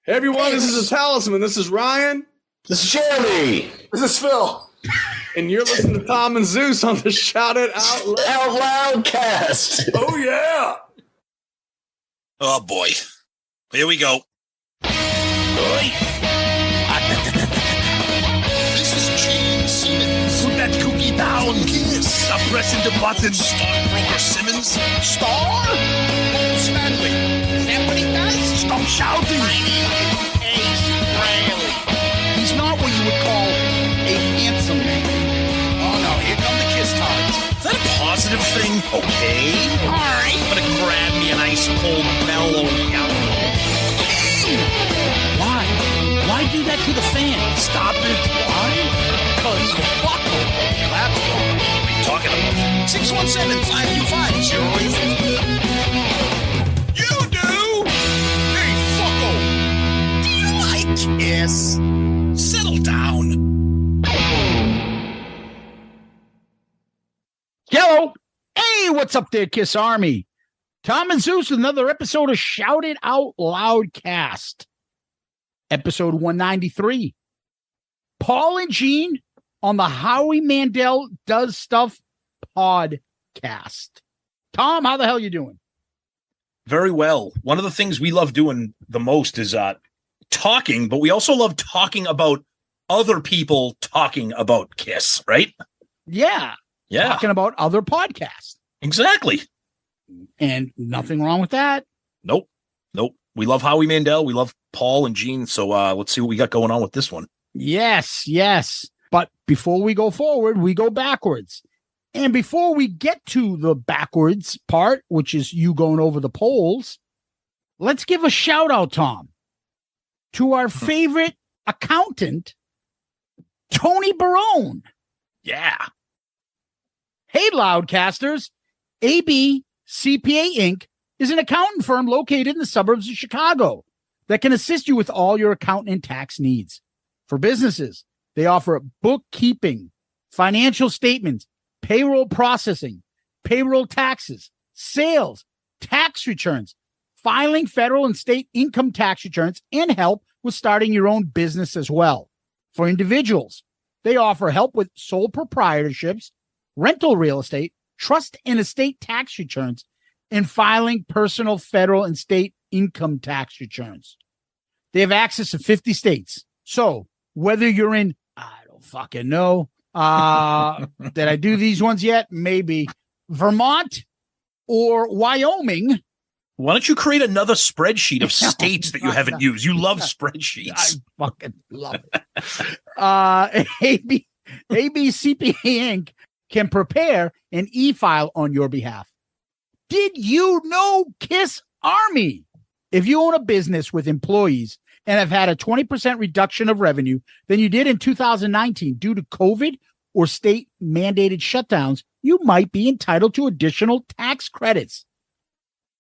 Hey everyone, this is the Talisman. This is Ryan. This is Jeremy. This is Phil. And you're listening to Tom and Zeus on the Shout It Out Loudcast. Oh, yeah. Oh, boy. Here we go. This is Gene Simmons. Put that cookie down. Yes. Stop pressing the button. Stockbroker Simmons. Star? Paul Stanley. Is that what he does? Stop shouting. My name is Ace Riley. He's not what you would call a handsome man. Oh, no. Here come the kiss times. Is that a positive thing? Okay. All right. I'm going to grab me an ice cold mellow yellow. Why? Why do that to the fan? Stop it. Why? Because fuck him. That's what are you talking about? 617-525-0850. You do? Hey, fucko. Do you like Kiss? Settle down. Hello. Hey, what's up there, Kiss Army? Tom and Zeus with another episode of Shout It Out Loudcast. Episode 193. Paul and Gene on the Howie Mandel Does Stuff podcast. Tom, how the hell you doing? Very well. One of the things we love doing the most is talking, but we also love talking about other people talking about Kiss, right? Yeah. Talking about other podcasts. Exactly. And nothing wrong with that. Nope. We love Howie Mandel. We love Paul and Gene. So let's see what we got going on with this one. Yes. But before we go forward, we go backwards. And before we get to the backwards part, which is you going over the polls, let's give a shout out, Tom, to our favorite accountant, Tony Barone. Yeah. Hey, Loudcasters. AB CPA Inc. is an accountant firm located in the suburbs of Chicago that can assist you with all your accounting and tax needs. For businesses, they offer bookkeeping, financial statements, payroll processing, payroll taxes, sales, tax returns, filing federal and state income tax returns, and help with starting your own business as well. For individuals, they offer help with sole proprietorships, rental real estate, trust and estate tax returns, and filing personal, federal, and state income tax returns. They have access to 50 states. So whether you're in, I don't fucking know, did I do these ones yet? Maybe Vermont or Wyoming. Why don't you create another spreadsheet of states that you haven't used? You love spreadsheets. I fucking love it. AB CPA Inc. can prepare an e-file on your behalf. Did you know, Kiss Army? If you own a business with employees and have had a 20% reduction of revenue than you did in 2019 due to COVID or state mandated shutdowns, you might be entitled to additional tax credits.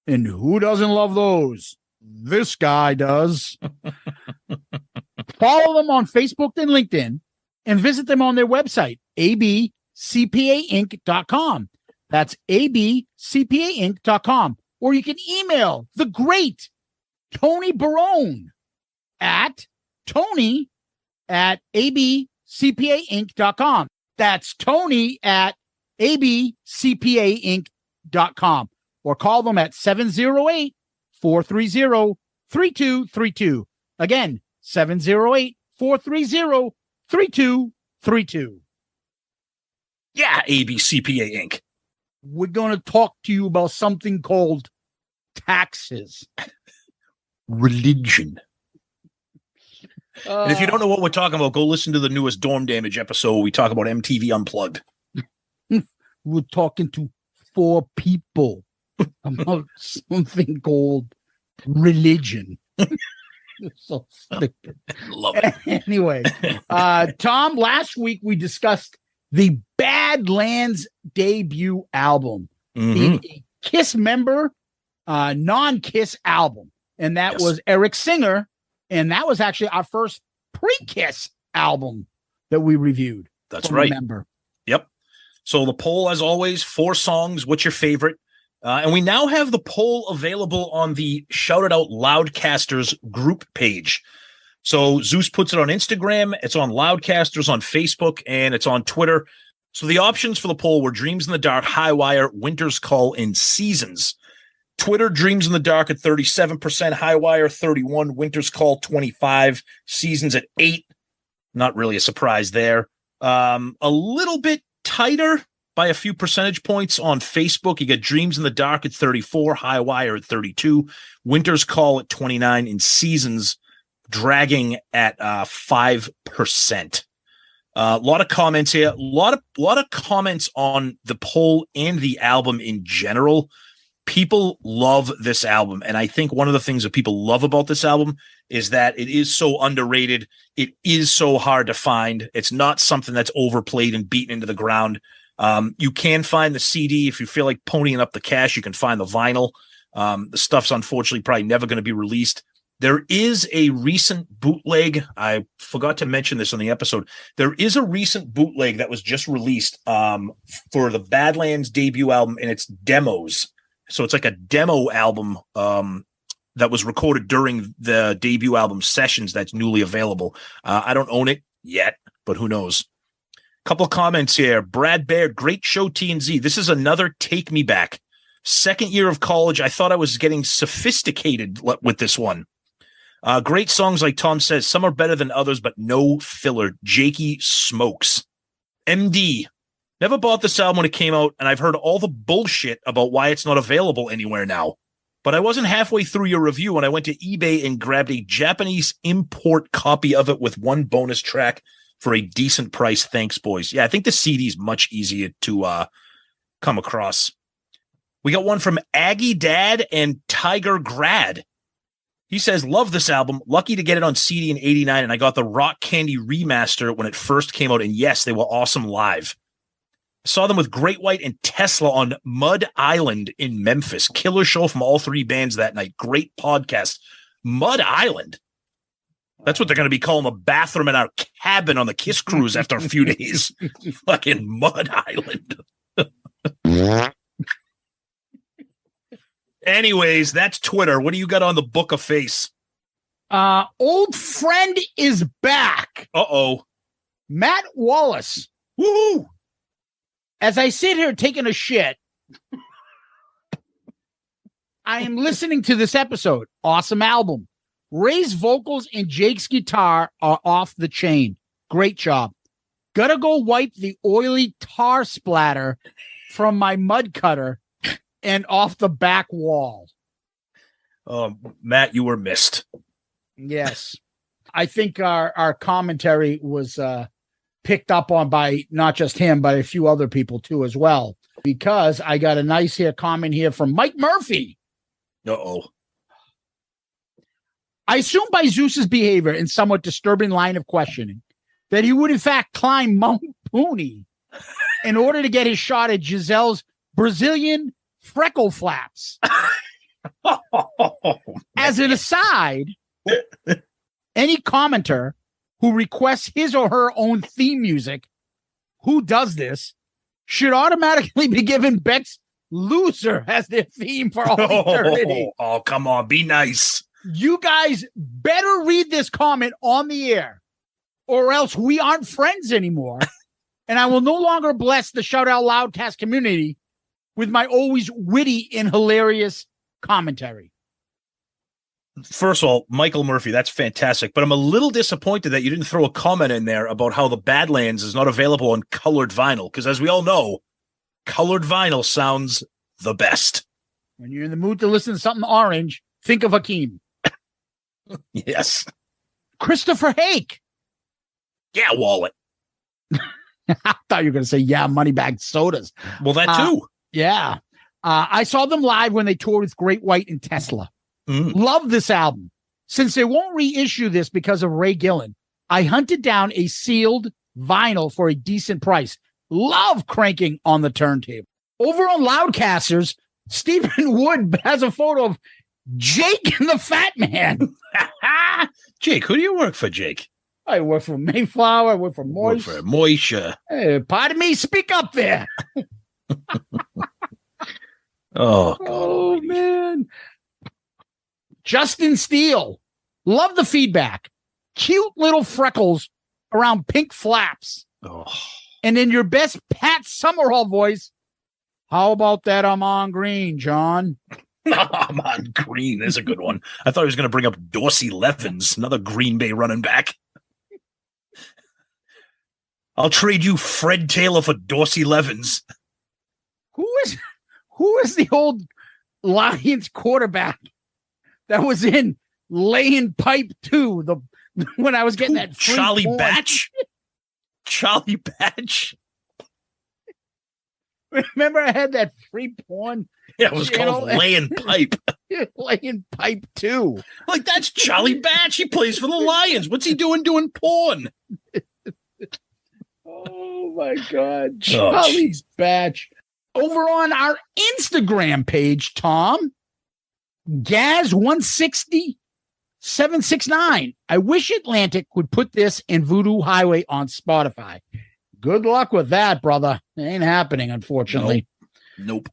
And who doesn't love those? This guy does. Follow them on Facebook and LinkedIn and visit them on their website, abcpainc.com. That's abcpainc.com. Or you can email the great Tony Barone at tony@abcpainc.com. That's Tony at abcpainc.com. Or call them at 708-430-3232. Again, 708-430-3232. Yeah, ABCPA Inc. We're going to talk to you about something called taxes. Religion. And if you don't know what we're talking about, go listen to the newest Dorm Damage episode where we talk about MTV Unplugged. We're talking to 4 people about something called religion. So stupid. Love it. Anyway, Tom, last week we discussed the Badlands debut album, a Kiss member, non-Kiss album. And that was Eric Singer. And that was actually our first pre-Kiss album that we reviewed. That's right. Remember. Yep. So the poll, as always, 4 songs. What's your favorite? And we now have the poll available on the Shout It Out Loudcasters group page. So Zeus puts it on Instagram, it's on Loudcasters on Facebook, and it's on Twitter. So the options for the poll were Dreams in the Dark, High Wire, Winter's Call, and Seasons. Twitter, Dreams in the Dark at 37%, High Wire 31%, Winter's Call 25%, Seasons at 8%. Not really a surprise there. A little bit tighter by a few percentage points on Facebook. You get Dreams in the Dark at 34%, High Wire at 32%, Winter's Call at 29%, and Seasons dragging at 5%. A lot of comments here. A lot of comments on the poll and the album in general. People love this album, and I think one of the things that people love about this album is that it is so underrated. It is so hard to find. It's not something that's overplayed and beaten into the ground. You can find the CD if you feel like ponying up the cash. You can find the vinyl. The stuff's unfortunately probably never going to be released. There is a recent bootleg. I forgot to mention this on the episode. There is a recent bootleg that was just released for the Badlands debut album, and it's demos. So it's like a demo album that was recorded during the debut album sessions that's newly available. I don't own it yet, but who knows? Couple of comments here. Brad Baird, great show, T&Z. This is another Take Me Back. Second year of college, I thought I was getting sophisticated with this one. Great songs, like Tom says. Some are better than others, but no filler. Jakey smokes. MD, never bought this album when it came out, and I've heard all the bullshit about why it's not available anywhere now. But I wasn't halfway through your review when I went to eBay and grabbed a Japanese import copy of it with one bonus track for a decent price. Thanks, boys. Yeah, I think the CD is much easier to come across. We got one from Aggie Dad and Tiger Grad. He says, love this album. Lucky to get it on CD in 89, and I got the Rock Candy remaster when it first came out, and yes, they were awesome live. Saw them with Great White and Tesla on Mud Island in Memphis. Killer show from all three bands that night. Great podcast. Mud Island. That's what they're going to be calling the bathroom in our cabin on the Kiss Cruise after a few days. Fucking Mud Island. Anyways, that's Twitter. What do you got on the Book of Face? Old friend is back. Uh-oh. Matt Wallace. Woo! As I sit here taking a shit, I am listening to this episode. Awesome album. Ray's vocals and Jake's guitar are off the chain. Great job. Gotta go wipe the oily tar splatter from my mud cutter and off the back wall. Matt, you were missed. Yes. I think our commentary was picked up on by not just him, but a few other people too as well. Because I got a nice comment here from Mike Murphy. Uh-oh. I assume by Zeus's behavior and somewhat disturbing line of questioning that he would in fact climb Mount Pooney in order to get his shot at Giselle's Brazilian freckle flaps. As an aside, any commenter who requests his or her own theme music, who does this, should automatically be given Beck's Loser as their theme for all eternity. Oh, come on. Be nice. You guys better read this comment on the air, or else we aren't friends anymore. And I will no longer bless the Shout Out Loudcast community with my always witty and hilarious commentary. First of all, Michael Murphy, that's fantastic. But I'm a little disappointed that you didn't throw a comment in there about how the Badlands is not available on colored vinyl. Because as we all know, colored vinyl sounds the best. When you're in the mood to listen to something orange, think of Hakeem. Yes. Christopher Hake. Yeah, Wallet. I thought you were going to say, yeah, Moneybag Sodas. Well, that too. Yeah. I saw them live when they toured with Great White and Tesla. Love this album. Since they won't reissue this because of Ray Gillen, I hunted down a sealed vinyl for a decent price. Love cranking on the turntable. Over on Loudcasters, Stephen Wood has a photo of Jake and the Fat Man. Jake, who do you work for, Jake? I work for Mayflower. I work for Moish. Work for Moisha. Hey, pardon me, speak up there. Oh, God. Oh, man. Justin Steele. Love the feedback. Cute little freckles around pink flaps. Oh. And in your best Pat Summerall voice, how about that I'm on green, John? I'm on green. There's a good one. I thought he was going to bring up Dorsey Levens, another Green Bay running back. I'll trade you Fred Taylor for Dorsey Levens. Who is the old Lions quarterback that was in Laying Pipe 2? When I was getting that free Charlie porn. Batch? Charlie Batch? Remember I had that free porn? Yeah, it was called Laying Pipe. Laying Pipe 2. Like, that's Charlie Batch. He plays for the Lions. What's he doing porn? Oh, my God. Charlie's Batch. Over on our Instagram page, Tom, Gaz160769. I wish Atlantic would put this and Voodoo Highway on Spotify. Good luck with that, brother. It ain't happening, unfortunately. Nope.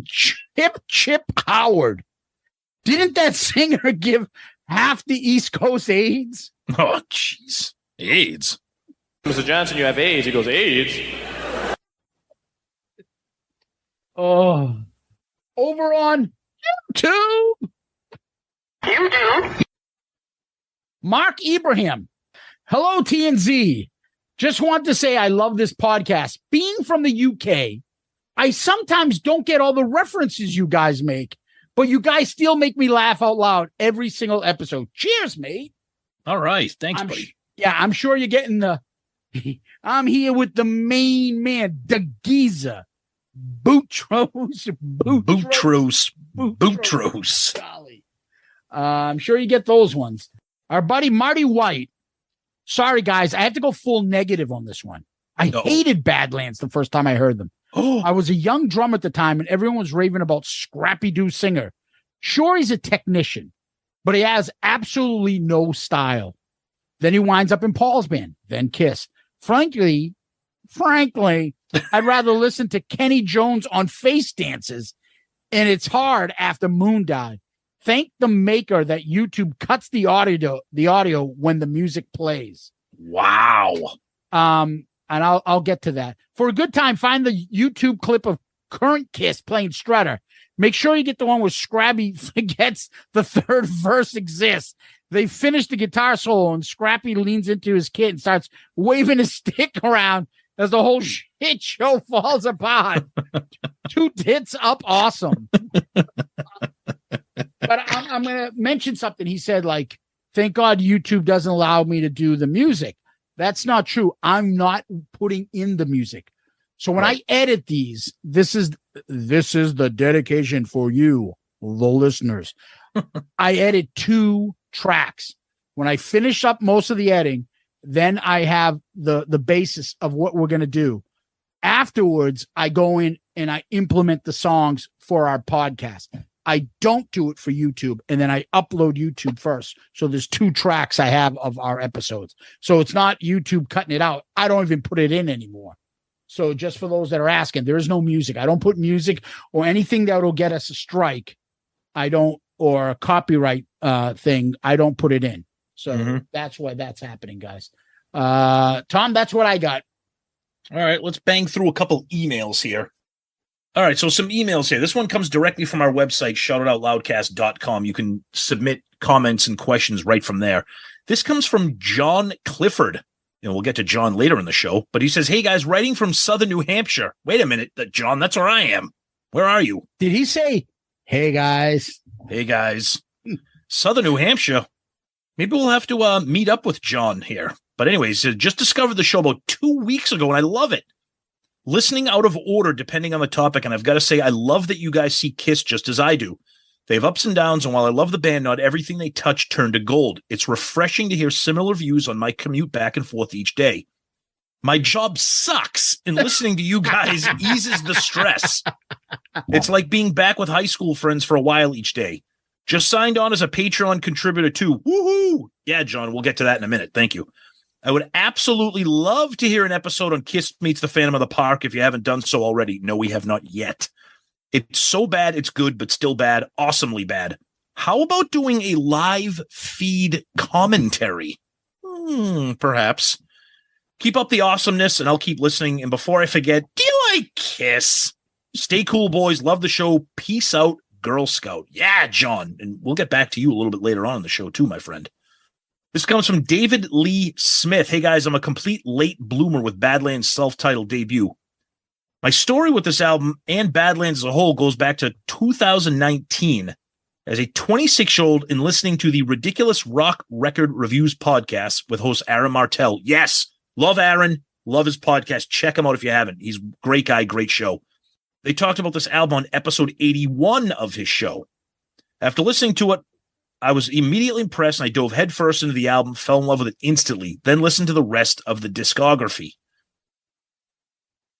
Chip Howard. Didn't that singer give half the East Coast AIDS? Oh, jeez. AIDS. Mr. Johnson, you have AIDS. He goes, AIDS? Oh. Over on YouTube. Mark Ibrahim. Hello, TNZ. Just want to say I love this podcast. Being from the UK, I sometimes don't get all the references you guys make, but you guys still make me laugh out loud every single episode. Cheers, mate. All right. Thanks, buddy. I'm sure you're getting the... I'm here with the main man, the geezer. Boutros. Golly. I'm sure you get those ones. Our buddy Marty White. Sorry, guys. I have to go full negative on this one. I hated Badlands the first time I heard them. I was a young drummer at the time, and everyone was raving about Scrappy Doo Singer. Sure, he's a technician, but he has absolutely no style. Then he winds up in Paul's band, then Kiss. Frankly, I'd rather listen to Kenny Jones on Face Dances, and it's hard after Moon died. Thank the maker that YouTube cuts the audio when the music plays. Wow. And I'll get to that. For a good time, find the YouTube clip of current Kiss playing Strutter. Make sure you get the one where Scrappy forgets the third verse exists. They finish the guitar solo and Scrappy leans into his kit and starts waving his stick around as the whole shit show falls apart. Two tits up awesome. But I'm going to mention something. He said, like, thank God YouTube doesn't allow me to do the music. That's not true. I'm not putting in the music. So when I edit these, this is the dedication for you, the listeners. I edit 2 tracks. When I finish up most of the editing, then I have the basis of what we're going to do. Afterwards, I go in and I implement the songs for our podcast. I don't do it for YouTube, and then I upload YouTube first. So there's 2 tracks I have of our episodes. So it's not YouTube cutting it out. I don't even put it in anymore. So just for those that are asking, there is no music. I don't put music or anything that will get us a strike. I don't, or a copyright thing. I don't put it in. So that's why that's happening, guys. Tom, that's what I got. All right, let's bang through a couple emails here. All right, so some emails here. This one comes directly from our website, shoutitoutloudcast.com. You can submit comments and questions right from there. This comes from John Clifford. We'll get to John later in the show, but he says, hey, guys, writing from Southern New Hampshire. Wait a minute, John, that's where I am. Where are you? Did he say, hey, guys? Hey, guys. Southern New Hampshire. Maybe we'll have to meet up with John here. But anyways, just discovered the show about 2 weeks ago, and I love it. Listening out of order, depending on the topic, and I've got to say, I love that you guys see Kiss just as I do. They have ups and downs, and while I love the band, not everything they touch turned to gold. It's refreshing to hear similar views on my commute back and forth each day. My job sucks, and listening to you guys eases the stress. It's like being back with high school friends for a while each day. Just signed on as a Patreon contributor too. Woohoo! Yeah, John, we'll get to that in a minute. Thank you. I would absolutely love to hear an episode on Kiss Meets the Phantom of the Park if you haven't done so already. No, we have not yet. It's so bad, it's good, but still bad, awesomely bad. How about doing a live feed commentary? Perhaps. Keep up the awesomeness, and I'll keep listening. And before I forget, do you like Kiss? Stay cool, boys. Love the show. Peace out, Girl Scout. Yeah, John. And we'll get back to you a little bit later on in the show, too, my friend. This comes from David Lee Smith. Hey, guys, I'm a complete late bloomer with Badlands' self-titled debut. My story with this album and Badlands as a whole goes back to 2019 as a 26-year-old in listening to the Ridiculous Rock Record Reviews podcast with host Aaron Martell. Yes, love Aaron, love his podcast. Check him out if you haven't. He's a great guy, great show. They talked about this album on episode 81 of his show. After listening to it, I was immediately impressed, and I dove headfirst into the album, fell in love with it instantly, then listened to the rest of the discography.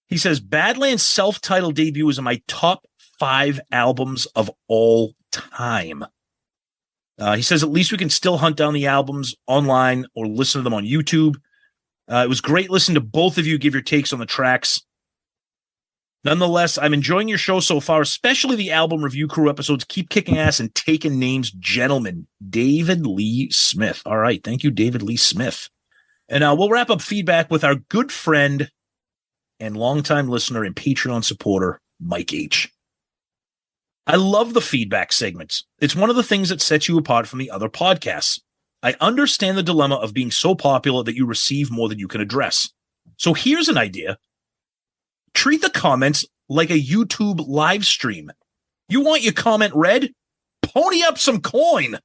He says, Badlands' self-titled debut is in my top 5 albums of all time. He says, at least we can still hunt down the albums online or listen to them on YouTube. It was great listening to both of you give your takes on the tracks. Nonetheless, I'm enjoying your show so far, especially the album review crew episodes. Keep kicking ass and taking names, gentlemen. David Lee Smith. All right. Thank you, David Lee Smith. And we'll wrap up feedback with our good friend and longtime listener and Patreon supporter, Mike H. I love the feedback segments. It's one of the things that sets you apart from the other podcasts. I understand the dilemma of being so popular that you receive more than you can address. So here's an idea. Treat the comments like a YouTube live stream. You want your comment read? Pony up some coin.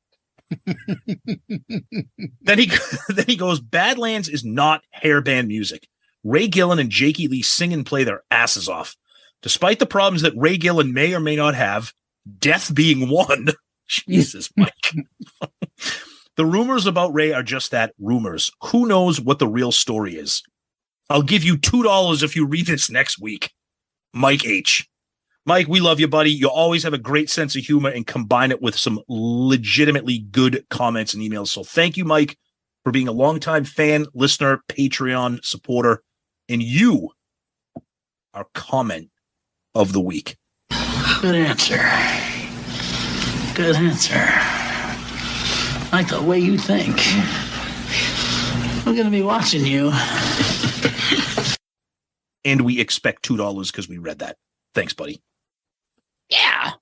Then he goes, Badlands is not hairband music. Ray Gillen and Jakey Lee sing and play their asses off. Despite the problems that Ray Gillen may or may not have, death being one. Jesus, Mike. The rumors about Ray are just that, rumors. Who knows what the real story is? I'll give you $2 if you read this next week. Mike H. Mike, we love you, buddy. You always have a great sense of humor and combine it with some legitimately good comments and emails. So thank you, Mike, for being a longtime fan, listener, Patreon supporter, and you are comment of the week. Good answer. Good answer. I like the way you think. We're going to be watching you. And we expect $2 because we read that. Thanks, buddy. Yeah.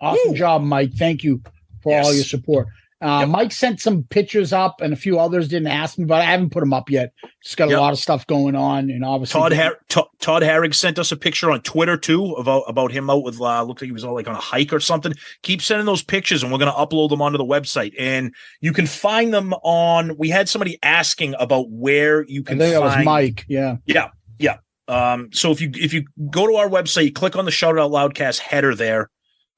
Awesome job, Mike. Thank you for all your support. Mike sent some pictures up, and a few others didn't ask me, but I haven't put them up yet. Just got a lot of stuff going on, and obviously Todd Harrig sent us a picture on Twitter too about him out with looked like he was all like on a hike or something. Keep sending those pictures, and we're going to upload them onto the website, and you can find them on. We had somebody asking about where you can. I think that was Mike. Yeah. So if you go to our website, click on the Shout Out Loudcast header there.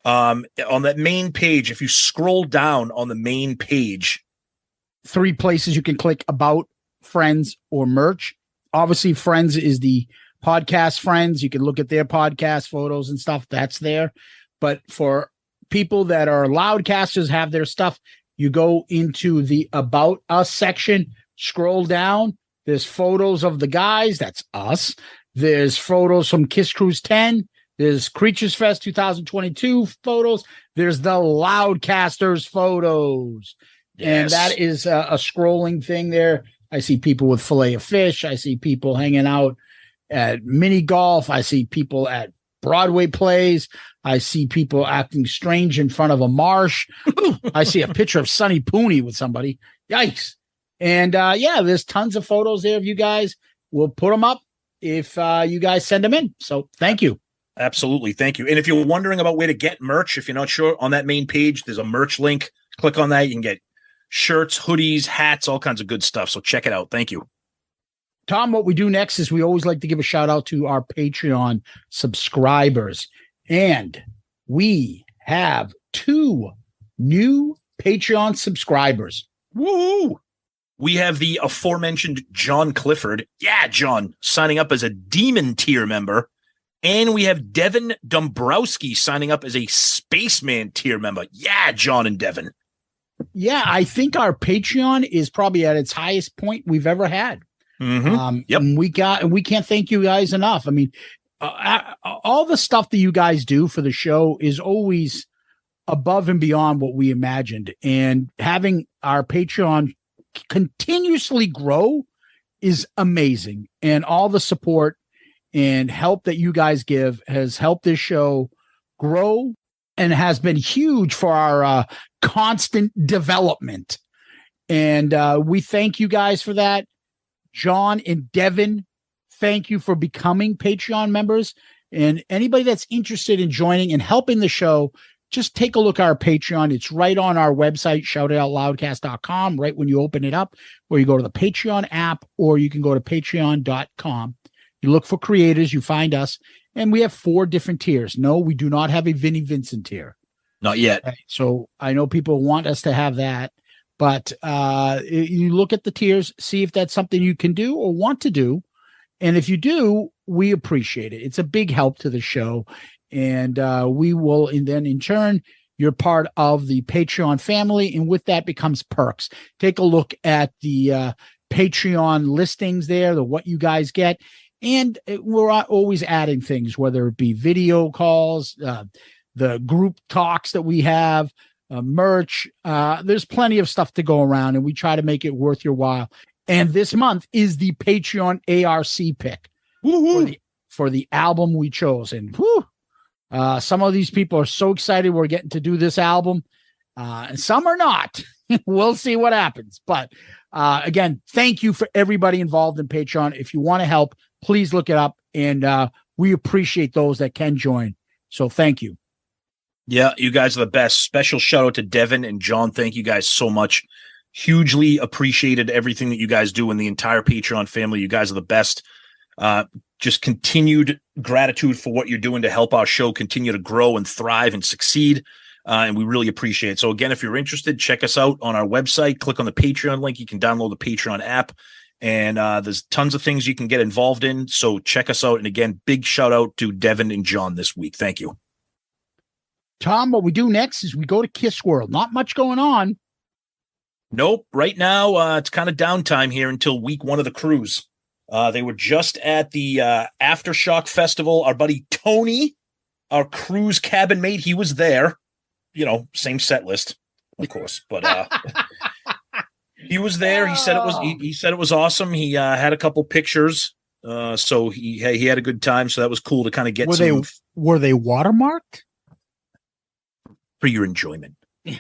On that main page, if you scroll down on the main page, 3 places you can click about, friends, or merch. Obviously, friends is the podcast friends. You can look at their podcast photos and stuff that's there. But for people that are Loudcasters, have their stuff, you go into the About Us section, scroll down. There's photos of the guys. That's us. There's photos from Kiss Cruise 10. There's Creatures Fest 2022 photos. There's the Loudcasters photos. Yes. And that is a scrolling thing there. I see people with fillet of fish. I see people hanging out at mini golf. I see people at Broadway plays. I see people acting strange in front of a marsh. I see a picture of Sonny Pooney with somebody. Yikes. And there's tons of photos there of you guys. We'll put them up if you guys send them in. So thank you. Absolutely. Thank you. And if you're wondering about where to get merch, if you're not sure, on that main page, there's a merch link. Click on that. You can get shirts, hoodies, hats, all kinds of good stuff. So check it out. Thank you. Tom, what we do next is we always like to give a shout out to our Patreon subscribers. And we have 2 new Patreon subscribers. Woo! We have the aforementioned John Clifford. Yeah, John, signing up as a Demon tier member. And we have Devin Dombrowski signing up as a Spaceman tier member. Yeah, John and Devin. Yeah, I think our Patreon is probably at its highest point we've ever had. Mm-hmm. And we can't thank you guys enough. I mean, all the stuff that you guys do for the show is always above and beyond what we imagined. And having our Patreon continuously grow is amazing. And all the support and help that you guys give has helped this show grow and has been huge for our constant development. And we thank you guys for that. John and Devin, thank you for becoming Patreon members. And anybody that's interested in joining and helping the show, just take a look at our Patreon. It's right on our website, shoutitoutloudcast.com, right when you open it up, or you go to the Patreon app, or you can go to patreon.com. You look for creators, you find us, and we have 4 different tiers. No, we do not have a Vinnie Vincent tier. Not yet. Right? So I know people want us to have that, but you look at the tiers, see if that's something you can do or want to do. And if you do, we appreciate it. It's a big help to the show. And we will, and then in turn, you're part of the Patreon family. And with that becomes perks. Take a look at the Patreon listings there, the what you guys get. And we're always adding things, whether it be video calls, the group talks that we have, merch. There's plenty of stuff to go around, and we try to make it worth your while. And this month is the Patreon ARC pick for the album we chose. And some of these people are so excited we're getting to do this album, and some are not. We'll see what happens. But again, thank you for everybody involved in Patreon. If you want to help, please look it up. And we appreciate those that can join. So thank you. Yeah, you guys are the best. Special shout out to Devin and John. Thank you guys so much. Hugely appreciated everything that you guys do and the entire Patreon family. You guys are the best. Just continued gratitude for what you're doing to help our show continue to grow and thrive and succeed. And we really appreciate it. So again, if you're interested, check us out on our website. Click on the Patreon link. You can download the Patreon app. And there's tons of things you can get involved in. So check us out. And again, big shout out to Devin and John this week. Thank you. Tom, what we do next is we go to Kiss World. Not much going on. Nope. Right now, it's kind of downtime here until week 1 of the cruise. They were just at the Aftershock Festival. Our buddy Tony, our cruise cabin mate, he was there. You know, same set list, of course. But he was there. He said it was. He said it was awesome. He had a couple pictures. So he had a good time. So that was cool to kind of get. Were they watermarked? For your enjoyment. Yeah.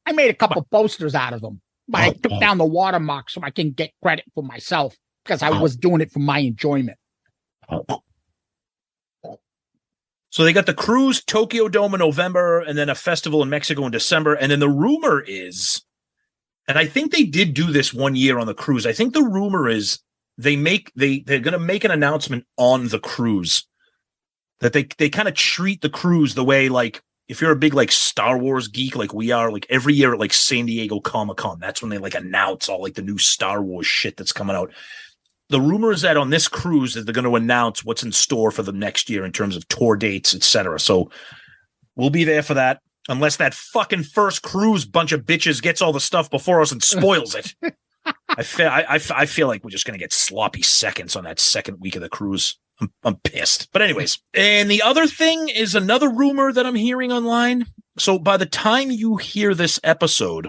I made a couple posters out of them, but I took down the watermark so I can get credit for myself because I was doing it for my enjoyment. So they got the cruise, Tokyo Dome in November, and then a festival in Mexico in December. And then the rumor is, and I think they did do this one year on the cruise. I think the rumor is they're going to make an announcement on the cruise that they kind of treat the cruise the way, like, if you're a big like Star Wars geek like we are, like every year at like San Diego Comic-Con, that's when they like announce all like the new Star Wars shit that's coming out. The rumor is that on this cruise that they're going to announce what's in store for them next year in terms of tour dates, etc. So we'll be there for that, unless that fucking first cruise bunch of bitches gets all the stuff before us and spoils it. I feel like we're just going to get sloppy seconds on that second week of the cruise. I'm pissed. But anyways, and the other thing is another rumor that I'm hearing online. So by the time you hear this episode,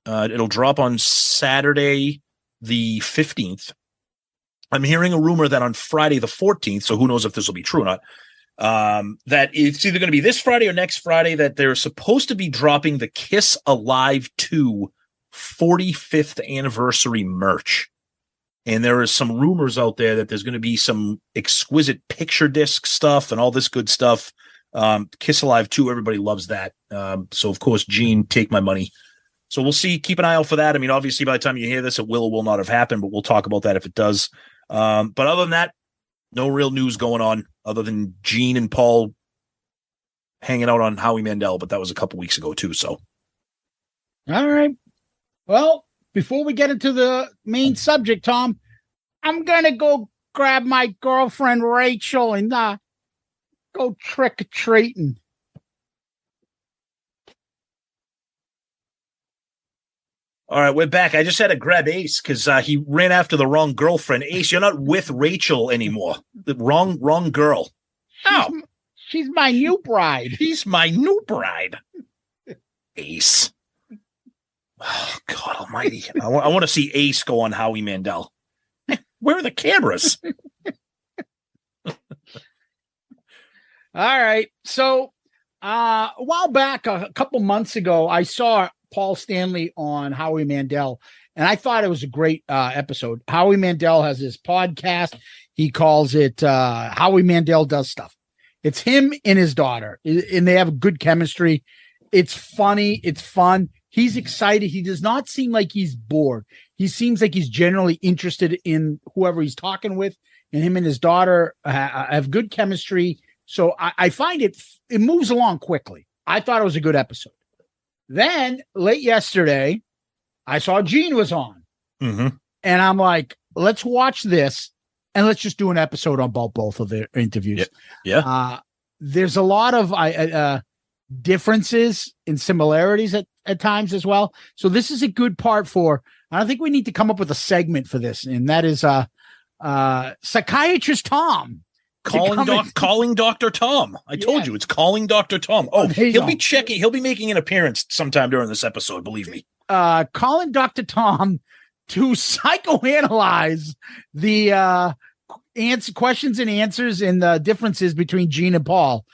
it'll drop on Saturday the 15th. I'm hearing a rumor that on Friday the 14th, so who knows if this will be true or not, that it's either going to be this Friday or next Friday that they're supposed to be dropping the Kiss Alive 2 45th anniversary merch. And there is some rumors out there that there's going to be some exquisite picture disc stuff and all this good stuff. Kiss Alive 2, everybody loves that. So, of course, Gene, take my money. So we'll see. Keep an eye out for that. I mean, obviously, by the time you hear this, it will or will not have happened, but we'll talk about that if it does. But other than that, no real news going on other than Gene and Paul hanging out on Howie Mandel, but that was a couple weeks ago, too. So, all right. Well, before we get into the main subject, Tom, I'm going to go grab my girlfriend, Rachel, and go trick-or-treating. All right, we're back. I just had to grab Ace because he ran after the wrong girlfriend. Ace, you're not with Rachel anymore. The wrong girl. She's my new bride. She's my new bride. Ace. Oh, God almighty. I want to see Ace go on Howie Mandel. Where are the cameras? All right. So a while back, a couple months ago, I saw Paul Stanley on Howie Mandel, and I thought it was a great episode. Howie Mandel has his podcast. He calls it Howie Mandel Does Stuff. It's him and his daughter, and they have good chemistry. It's funny. It's fun. He's excited. He does not seem like he's bored. He seems like he's generally interested in whoever he's talking with, and him and his daughter have good chemistry. So I find it moves along quickly. I thought it was a good episode. Then late yesterday, I saw Gene was on, and I'm like, let's watch this and let's just do an episode on both of their interviews. Yeah. There's a lot of differences and similarities at times as well. So this is a good part for, I think we need to come up with a segment for this. And that is Psychiatrist Tom. Calling Dr. Tom. I told you it's Calling Dr. Tom. Oh, he'll be checking. He'll be making an appearance sometime during this episode. Believe me. Calling Dr. Tom to psychoanalyze the questions and answers and the differences between Gene and Paul.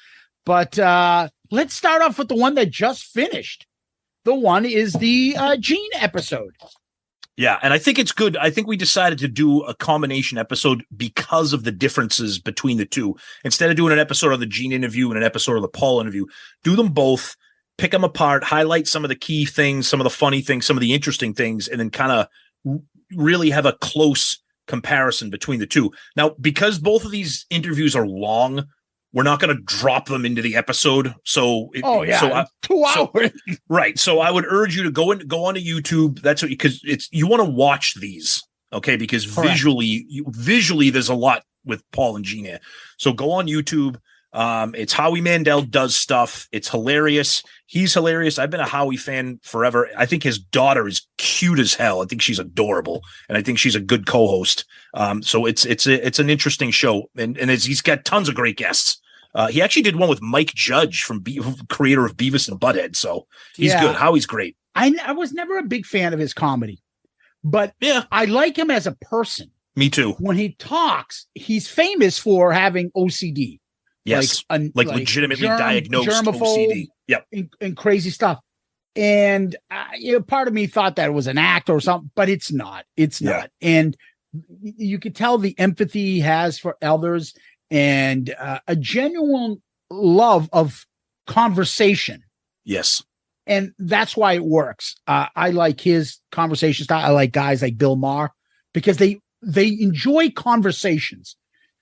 But let's start off with the one that just finished. The one is the Gene episode. Yeah, and I think it's good. I think we decided to do a combination episode because of the differences between the two. Instead of doing an episode of the Gene interview and an episode of the Paul interview, do them both, pick them apart, highlight some of the key things, some of the funny things, some of the interesting things, and then kind of really have a close comparison between the two. Now, because both of these interviews are long, we're not going to drop them into the episode. So, 2 hours. Right. So I would urge you to go onto YouTube. That's what, because you want to watch these. Okay. Because visually, there's a lot with Paul and Gene here. So go on YouTube. It's Howie Mandel Does Stuff. It's hilarious. He's hilarious. I've been a Howie fan forever. I think his daughter is cute as hell. I think she's adorable, and I think she's a good co-host. So it's an interesting show, and he's got tons of great guests. He actually did one with Mike Judge from creator of Beavis and Butthead. So he's good. Howie's great. I was never a big fan of his comedy, but I like him as a person. Me too. When he talks, he's famous for having OCD. Yes, like legitimately diagnosed OCD. Yep, and crazy stuff. And part of me thought that it was an act or something, but it's not. It's not. And you could tell the empathy he has for others and a genuine love of conversation. Yes, and that's why it works. I like his conversation style. I like guys like Bill Maher because they enjoy conversations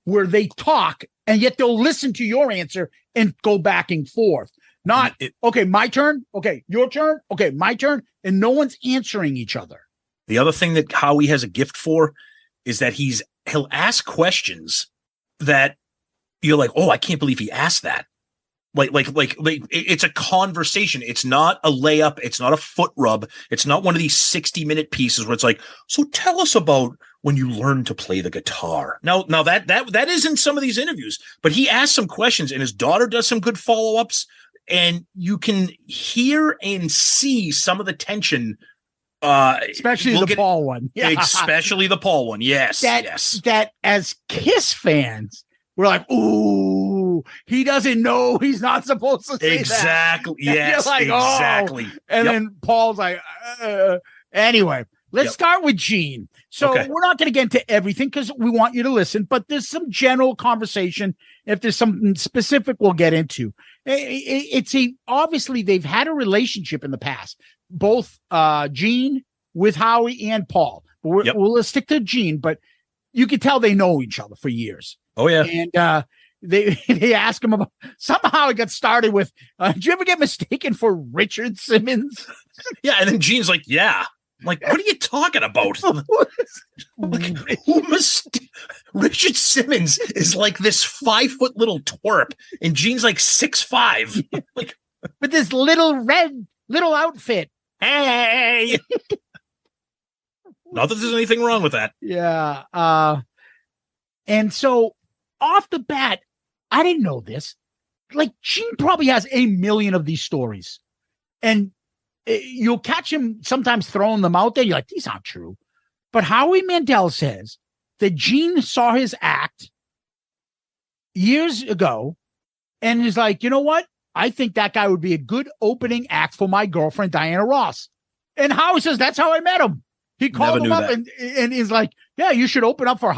where they talk and yet they'll listen to your answer and go back and forth. Not, okay, my turn. Okay, your turn. Okay, my turn. And no one's answering each other. The other thing that Howie has a gift for is that he'll ask questions that you're like, oh, I can't believe he asked that. Like it's a conversation. It's not a layup. It's not a foot rub. It's not one of these 60-minute pieces where it's like, so tell us about when you learned to play the guitar. Now that is in some of these interviews, but he asks some questions and his daughter does some good follow-ups, and you can hear and see some of the tension. Especially the Paul one. Yeah. Especially the Paul one. Yes. That as Kiss fans, we're like, ooh, he doesn't know he's not supposed to say exactly. that. Yes, like, exactly. Oh. And then Paul's like, anyway, let's start with Gene. So we're not going to get into everything because we want you to listen, but there's some general conversation. If there's something specific, we'll get into. Obviously they've had a relationship in the past, both Gene with Howie and Paul. But let's stick to Gene, but you can tell they know each other for years. Oh yeah. And they ask him about, somehow it got started with, did you ever get mistaken for Richard Simmons? Yeah. And then Gene's like, yeah. Like, what are you talking about? Richard Simmons is like this 5-foot little twerp, and Gene's like 6'5". Like, with this little red outfit. Hey, Not that there's anything wrong with that. Yeah. And so off the bat, I didn't know this. Like, Gene probably has 1 million of these stories. And you'll catch him sometimes throwing them out there. You're like, these aren't true. But Howie Mandel says that Gene saw his act years ago and is like, you know what? I think that guy would be a good opening act for my girlfriend, Diana Ross. And Howie says, that's how I met him. He called him up and he's like, yeah, you should open up for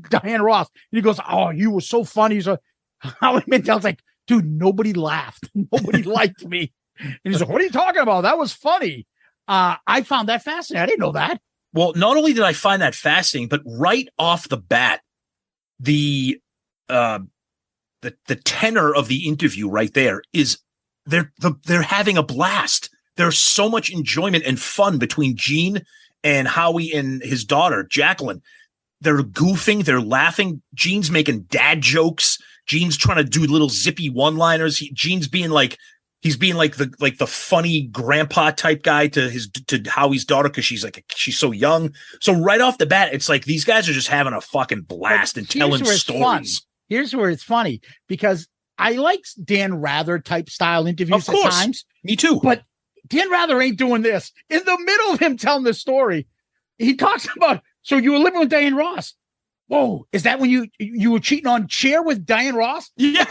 Diana Ross. And he goes, oh, you were so funny. So Howie Mandel's like, dude, nobody laughed. Nobody liked me. And he's like, what are you talking about? That was funny. I found that fascinating. I didn't know that. Well, not only did I find that fascinating, but right off the bat, the tenor of the interview right there is they're having a blast. There's so much enjoyment and fun between Gene and Howie and his daughter, Jackelyn. They're goofing, they're laughing. Gene's making dad jokes. Gene's trying to do little zippy one-liners. Gene's being like the funny grandpa type guy to Howie's daughter because she's so young. So right off the bat, it's like these guys are just having a fucking blast and telling stories. Here's where it's funny, because I like Dan Rather type style interviews at times. Me too. But Dan Rather ain't doing this. In the middle of him telling the story, he talks about, so you were living with Diane Ross. Whoa, is that when you were cheating on Cher with Diane Ross? Yeah.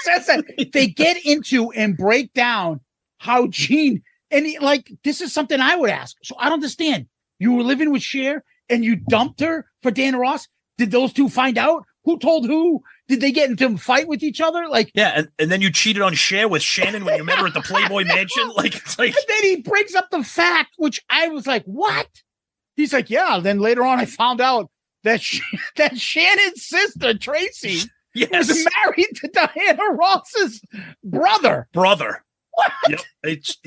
Says that. They get into and break down how Gene, and this is something I would ask. So I don't understand. You were living with Cher and you dumped her for Diana Ross? Did those two find out? Who told who? Did they get into a fight with each other? And then you cheated on Cher with Shannon when you met her at the Playboy Mansion. It's like, and then he brings up the fact, which I was like, what? He's like, yeah. Then later on, I found out that Shannon's sister Tracy was married to Diana Ross's brother. What? Yep. It's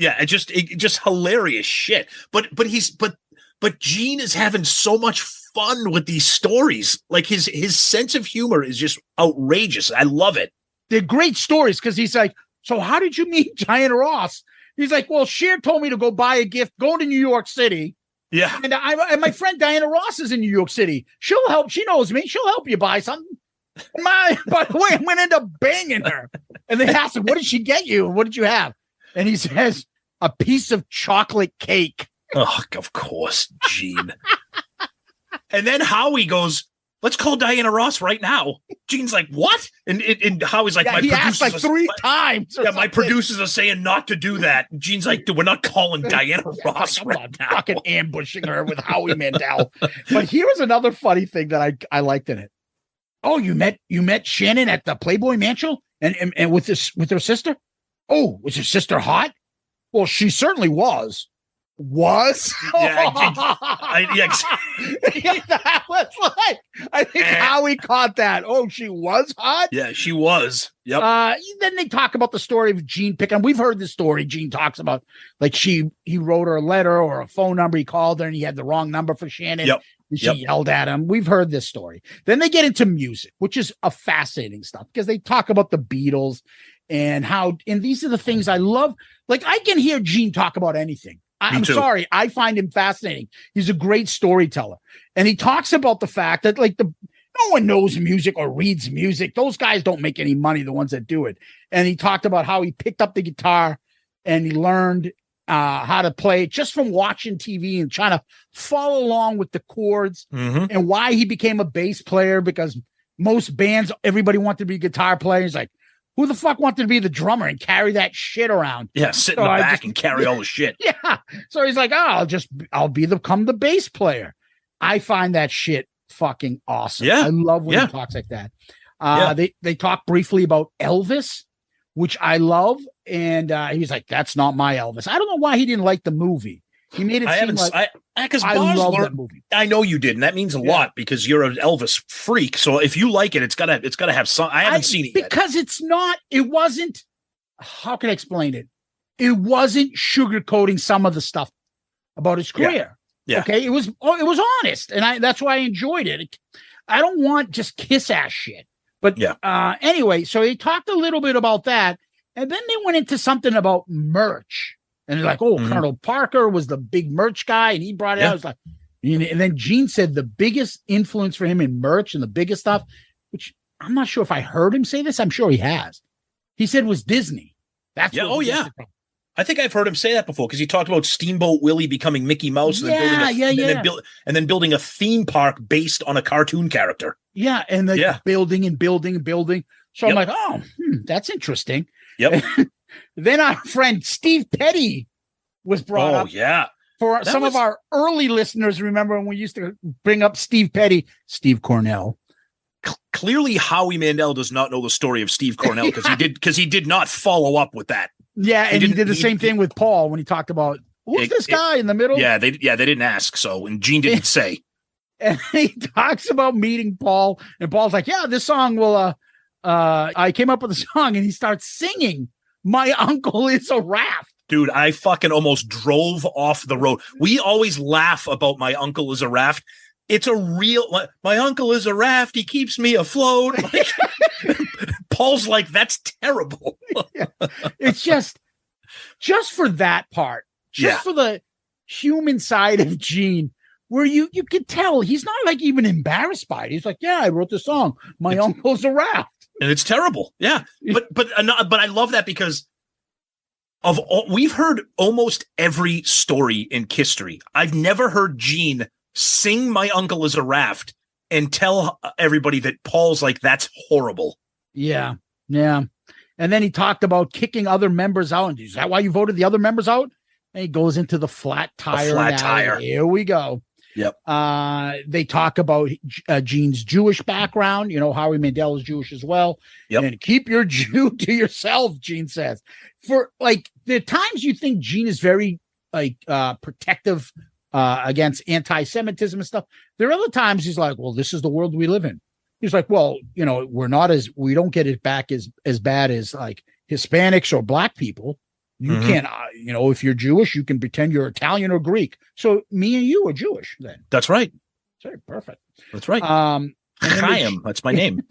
just hilarious shit. But Gene is having so much fun with these stories. Like his sense of humor is just outrageous. I love it. They're great stories because he's like, so how did you meet Diana Ross? He's like, well, Cher told me to go buy a gift, go to New York City. Yeah. And my friend Diana Ross is in New York City. She'll help. She knows me. She'll help you buy something. By the way, I'm going to end up banging her. And they asked him, what did she get you? What did you have? And he says, a piece of chocolate cake. Oh, of course, Gene. And then Howie goes, let's call Diana Ross right now. Gene's like, what? And Howie's like, he asked like 3 times. Yeah, my producers are saying not to do that. And Gene's like, dude, we're not calling Diana Ross right now. Fucking ambushing her with Howie Mandel. But here's another funny thing that I liked in it. Oh, you met Shannon at the Playboy Mansion and with her sister? Oh, was her sister hot? Well, she certainly was. Yeah, that was like, I think Howie caught that. Oh, she was hot? Yeah, she was. Yep. Then they talk about the story of Gene picking. We've heard this story. Gene talks about like he wrote her a letter or a phone number. He called her and he had the wrong number for Shannon. Yep. And she yelled at him. We've heard this story. Then they get into music, which is a fascinating stuff because they talk about the Beatles and these are the things I love. Like I can hear Gene talk about anything. I'm sorry. I find him fascinating. He's a great storyteller. And he talks about the fact that no one knows music or reads music. Those guys don't make any money, the ones that do it. And he talked about how he picked up the guitar and he learned how to play just from watching TV and trying to follow along with the chords and why he became a bass player, because most bands, everybody wanted to be a guitar player. He's like, who the fuck wanted to be the drummer and carry that shit around? Yeah, sit in the back and carry all the shit. Yeah. So he's like, I'll become the bass player. I find that shit fucking awesome. Yeah. I love when he talks like that. They talk briefly about Elvis, which I love. And he's like, that's not my Elvis. I don't know why he didn't like the movie. He made it seem like I love that movie. I know you did, and that means a lot because you're an Elvis freak. So if you like it, it's gotta have some. I haven't seen it yet because it wasn't. How can I explain it? It wasn't sugarcoating some of the stuff about his career. Yeah. Okay. It was honest, and that's why I enjoyed it. I don't want just kiss ass shit. But anyway, so he talked a little bit about that, and then they went into something about merch. And they're like, Colonel Parker was the big merch guy, and he brought it out. I was like, And then Gene said the biggest influence for him in merch and the biggest stuff, which I'm not sure if I heard him say this. I'm sure he has. He said was Disney. That's yeah. Oh yeah. I think I've heard him say that before because he talked about Steamboat Willie becoming Mickey Mouse and then building a theme park based on a cartoon character. Yeah, and building and building and building. So I'm like, oh, that's interesting. Yep. Then our friend Steve Petty was brought up. Oh yeah. For some of our early listeners, remember when we used to bring up Steve Petty, Steve Cornell. Clearly, Howie Mandel does not know the story of Steve Cornell because he did not follow up with that. Yeah, and he did the same thing with Paul when he talked about who's this guy in the middle. Yeah, they didn't ask. So, and Gene didn't say. And he talks about meeting Paul, and Paul's like, "Yeah, this song will." I came up with a song, and he starts singing. My uncle is a raft. Dude, I fucking almost drove off the road. We always laugh about my uncle is a raft. It's a real, my uncle is a raft. He keeps me afloat. Like, Paul's like, that's terrible. Yeah. It's just for that part, for the human side of Gene, where you could tell he's not like even embarrassed by it. He's like, yeah, I wrote the song. My uncle's a raft. And it's terrible. Yeah. But I love that because we've heard almost every story in history. I've never heard Gene sing My Uncle is a Raft and tell everybody that Paul's like, that's horrible. Yeah. Yeah. And then he talked about kicking other members out. And is that why you voted the other members out? And he goes into the flat tire. Here we go. Yep. They talk about Gene's Jewish background. You know, Howie Mandel is Jewish as well. Yep. And keep your Jew to yourself, Gene says. For like the times you think Gene is very like protective against anti-Semitism and stuff. There are other times he's like, well, this is the world we live in. He's like, well, you know, we don't get it back as bad as like Hispanics or black people. You can't, you know, if you're Jewish, you can pretend you're Italian or Greek. So me and you are Jewish then. That's right. Sorry, perfect. That's right. Chaim, that's my name.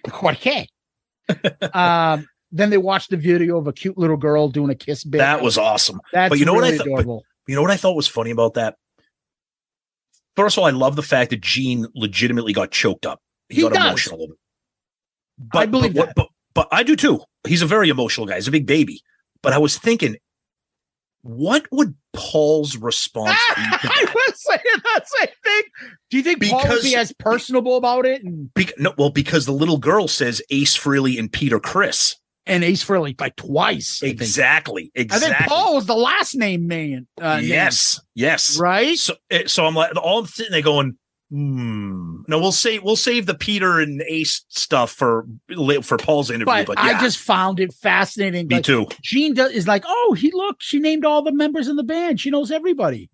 Jorge. Then they watched the video of a cute little girl doing a kiss bit. That was awesome. That's but you know really what I adorable. You know what I thought was funny about that? First of all, I love the fact that Gene legitimately got choked up. He got emotional. But, I believe that. But I do too. He's a very emotional guy. He's a big baby. But I was thinking, what would Paul's response be to that? I was saying that same thing. Do you think Paul would be as personable about it? Because the little girl says Ace Frehley and Peter Criss. And Ace Frehley like twice. Exactly. I think Paul was the last name man. Yes. Right. So I'm like, all I'm sitting there going, no, we'll save the Peter and Ace stuff for Paul's interview. But yeah. I just found it fascinating. Me too. Gene is like, oh, she named all the members in the band. She knows everybody.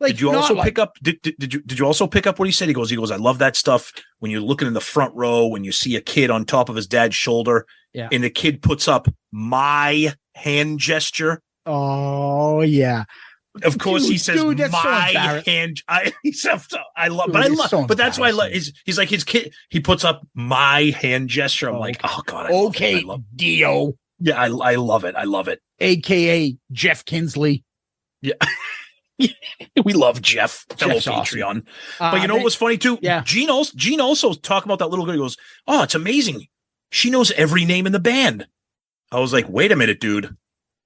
Like, did you also pick up? Did you also pick up what he said? He goes, I love that stuff when you're looking in the front row when you see a kid on top of his dad's shoulder, and the kid puts up my hand gesture. Oh yeah. Of course, he says my hand. I love, but that's why I love. He's like his kid. He puts up my hand gesture. I'm like, oh god. Okay, Dio. Yeah, I love it. I love it. AKA Jeff Kinsley. Yeah. We love Jeff. Fellow Patreon. Awesome. But you know what was funny too? Yeah. Gene also talking about that little girl. He goes, oh, it's amazing. She knows every name in the band. I was like, wait a minute, dude.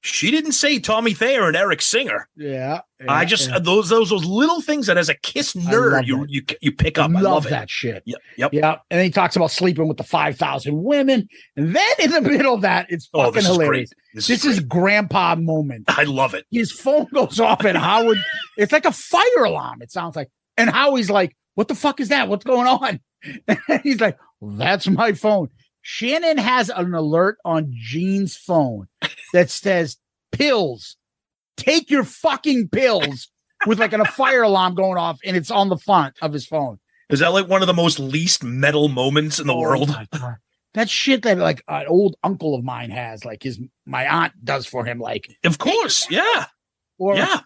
She didn't say Tommy Thayer and Eric Singer. Yeah. I just those little things that as a Kiss nerd you pick up. I love that shit. Yep. Yeah. And then he talks about sleeping with the 5,000 women. And then in the middle of that, it's fucking hilarious. This is grandpa moment. I love it. His phone goes off and Howard, it's like a fire alarm. It sounds like, and Howie's like, what the fuck is that? What's going on? And he's like, well, that's my phone. Shannon has an alert on Gene's phone that says pills. Take your fucking pills with like a fire alarm going off, and it's on the front of his phone. Is that like one of the most least metal moments in the world? That shit that like an old uncle of mine has, like my aunt does for him. Like, of course, yeah. Or yeah.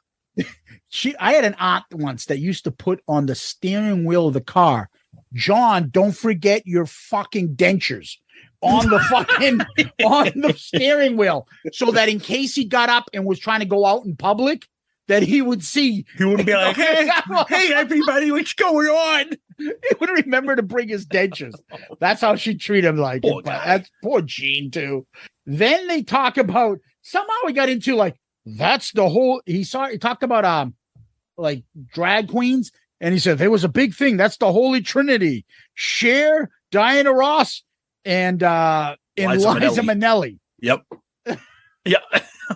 I had an aunt once that used to put on the steering wheel of the car, John, don't forget your fucking dentures on the fucking on the steering wheel, so that in case he got up and was trying to go out in public, that he would see. He wouldn't be like, hey, everybody, what's going on? He would remember to bring his dentures. That's how she treat him. Like, that's poor Gene too. Then they talk about, somehow we got into like, that's the whole, he talked about like drag queens, and he said there was a big thing. That's the Holy Trinity: Cher, Diana Ross, and Liza Minelli. Yep. Yeah.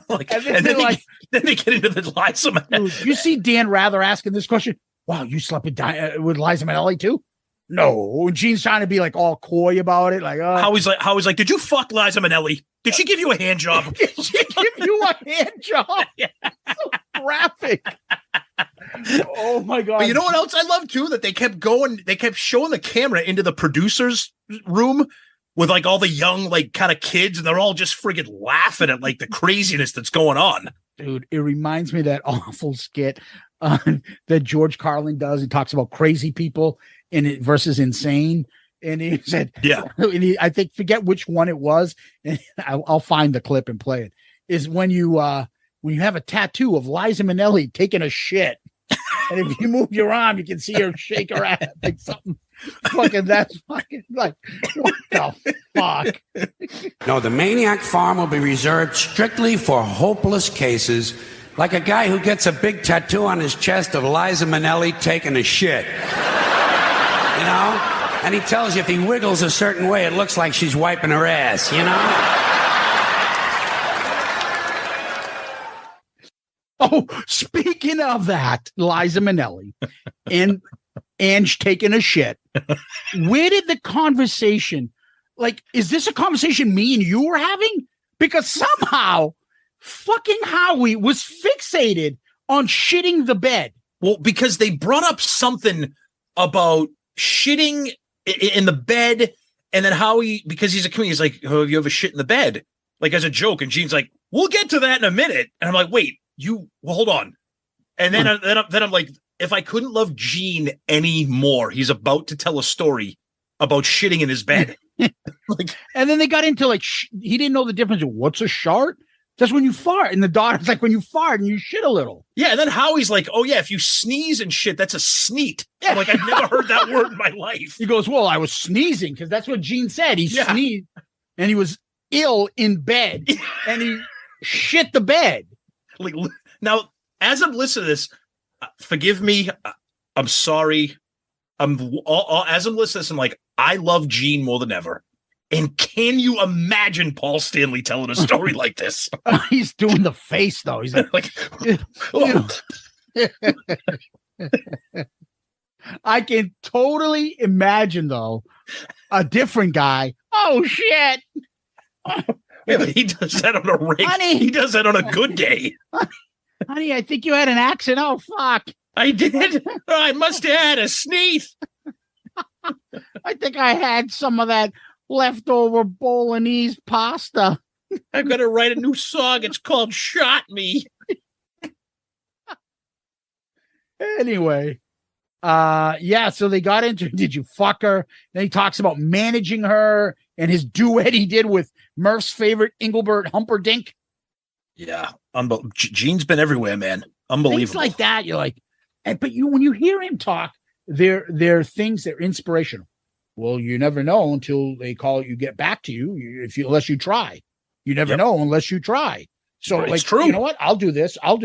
Like, and then they get into the Liza Minelli. You see Dan Rather asking this question. Wow, you slept with Liza Minelli too? No. And Gene's trying to be like all coy about it. Like, how he's like, did you fuck Liza Minelli? Did she give you a hand job? Did she give you a hand job? Yeah. So graphic. Oh my God. But you know what else I love too? That they kept showing the camera into the producer's room with like all the young, like kind of kids, and they're all just friggin' laughing at like the craziness that's going on. Dude, it reminds me of that awful skit that George Carlin does. He talks about crazy people in it versus insane. And he said, yeah, and I think, forget which one it was. And I'll find the clip and play it. Is when you have a tattoo of Liza Minelli taking a shit. And if you move your arm, you can see her shake her ass like something. That's fucking like, what the fuck? No, the Maniac Farm will be reserved strictly for hopeless cases, like a guy who gets a big tattoo on his chest of Liza Minelli taking a shit. You know? And he tells you if he wiggles a certain way, it looks like she's wiping her ass, you know? Oh, speaking of that, Liza Minelli and Ange taking a shit. Where did the conversation, like, is this a conversation me and you were having? Because somehow fucking Howie was fixated on shitting the bed. Well, because they brought up something about shitting in the bed, and then Howie, because he's a comedian, he's like, oh, have you ever shit in the bed? Like, as a joke. And Gene's like, we'll get to that in a minute. And I'm like, wait, hold on. And then I'm like, if I couldn't love Gene anymore, he's about to tell a story about shitting in his bed. Like, and then they got into like, he didn't know the difference. What's a shart? That's when you fart. And the daughter's like, when you fart and you shit a little. Yeah. And then Howie's like, oh yeah, if you sneeze and shit, that's a sneet. I'm like, I've never heard that word in my life. He goes, well, I was sneezing because that's what Gene said. He sneezed and he was ill in bed and he shit the bed. Like, now, as I'm listening to this, forgive me. I'm sorry. As I'm listening to this, I'm like, I love Gene more than ever. And can you imagine Paul Stanley telling a story like this? He's doing the face, though. He's like I can totally imagine, though, a different guy. Oh, shit. Yeah, but he does that on a rig. Honey, he does that on a good day. Honey, I think you had an accident. Oh, fuck. I did. I must have had a sneeze. I think I had some of that leftover bolognese pasta. I've got to write a new song. It's called Shot Me. Anyway. So they got into, did you fuck her? Then he talks about managing her and his duet he did with Murph's favorite Engelbert Humperdinck. Yeah. Gene's been everywhere, man. Unbelievable. Things like that. You're like, but when you hear him talk, they're things that are inspirational. Well, you never know until they call you, get back to you. Unless you try, you never know unless you try. So it's like, true. You know what? I'll do this. I'll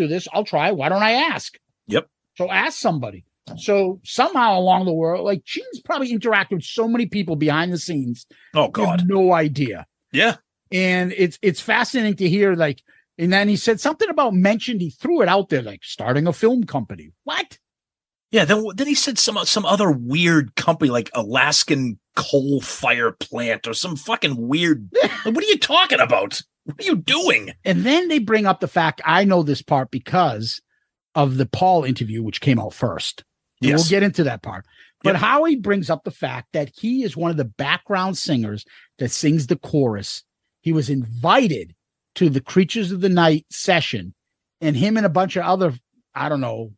try. Why don't I ask? Yep. So ask somebody. So somehow along the world, like Gene's probably interacted with so many people behind the scenes. Oh God. You have no idea. Yeah. And it's fascinating to hear, like, and then he said something about he threw it out there, like starting a film company. What? Yeah. Then he said some other weird company, like Alaskan coal fire plant or some fucking weird. Like, what are you talking about? What are you doing? And then they bring up the fact, I know this part because of the Paul interview, which came out first. Yes. We'll get into that part. But Howie brings up the fact that he is one of the background singers that sings the chorus. He was invited to the Creatures of the Night session, and him and a bunch of other, I don't know,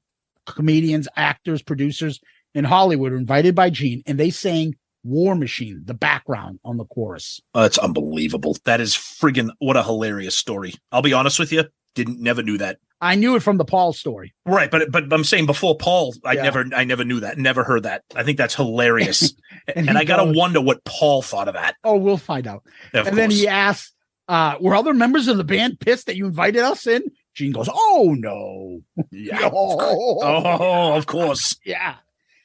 comedians, actors, producers in Hollywood were invited by Gene, and they sang War Machine, the background on the chorus. It's unbelievable. That is friggin' what a hilarious story. I'll be honest with you. Never knew that. I knew it from the Paul story. Right, but I'm saying before Paul, I Yeah. never knew that, never heard that. I think that's hilarious, And and he I gotta goes- wonder what Paul thought of that. Oh, we'll find out. Of And then course. he asks, were other members of the band pissed that you invited us in? Gene goes, oh, no. Yeah. Oh, Oh, of course. yeah.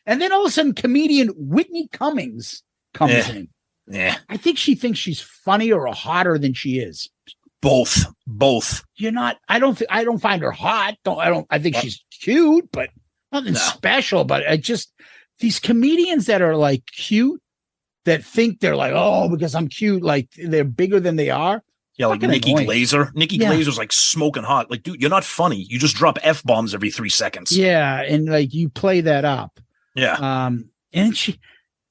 And then all of a sudden, comedian Whitney Cummings comes Yeah. in. Yeah, I think she thinks she's funnier or hotter than she is. both. You're not. I don't find her hot. I think she's cute, but nothing No. special. But I just these comedians that are like cute that think they're like, oh, because I'm cute, like they're bigger than they are. Yeah, like Fucking Nikki annoying. Glazer. Nikki Yeah. Glazer's like smoking hot. Like, dude, you're not funny. You just drop F-bombs every 3 seconds. Yeah, and like you play that up. Yeah. And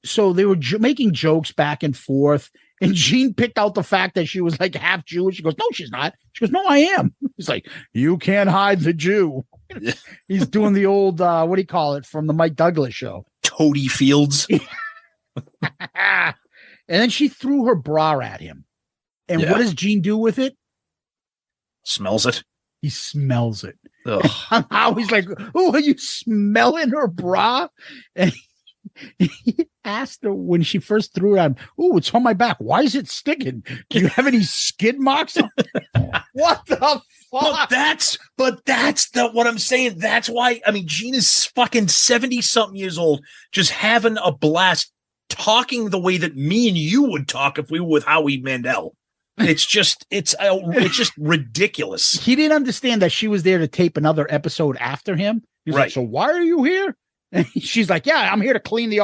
so they were making jokes back and forth. And Gene picked out the fact that she was like half Jewish. She goes, no, she's not. She goes, no, I am. He's like, you can't hide the Jew. He's doing the old, what do you call it, from the Mike Douglas show. Toady Fields. And then she threw her bra at him. And Yeah. what does Gene do with it? Smells it. He smells it. Ugh. Somehow he's like, oh, are you smelling her bra? And he asked her when she first threw it on, oh, it's on my back. Why is it sticking? Do you have any skid marks on it? What the fuck? But that's what I'm saying. That's why, I mean, Gene is fucking 70-something years old, just having a blast, talking the way that me and you would talk if we were with Howie Mandel. It's just ridiculous. He didn't understand that she was there to tape another episode after him. He's like, Right. so why are you here? And she's like, yeah, I'm here to clean the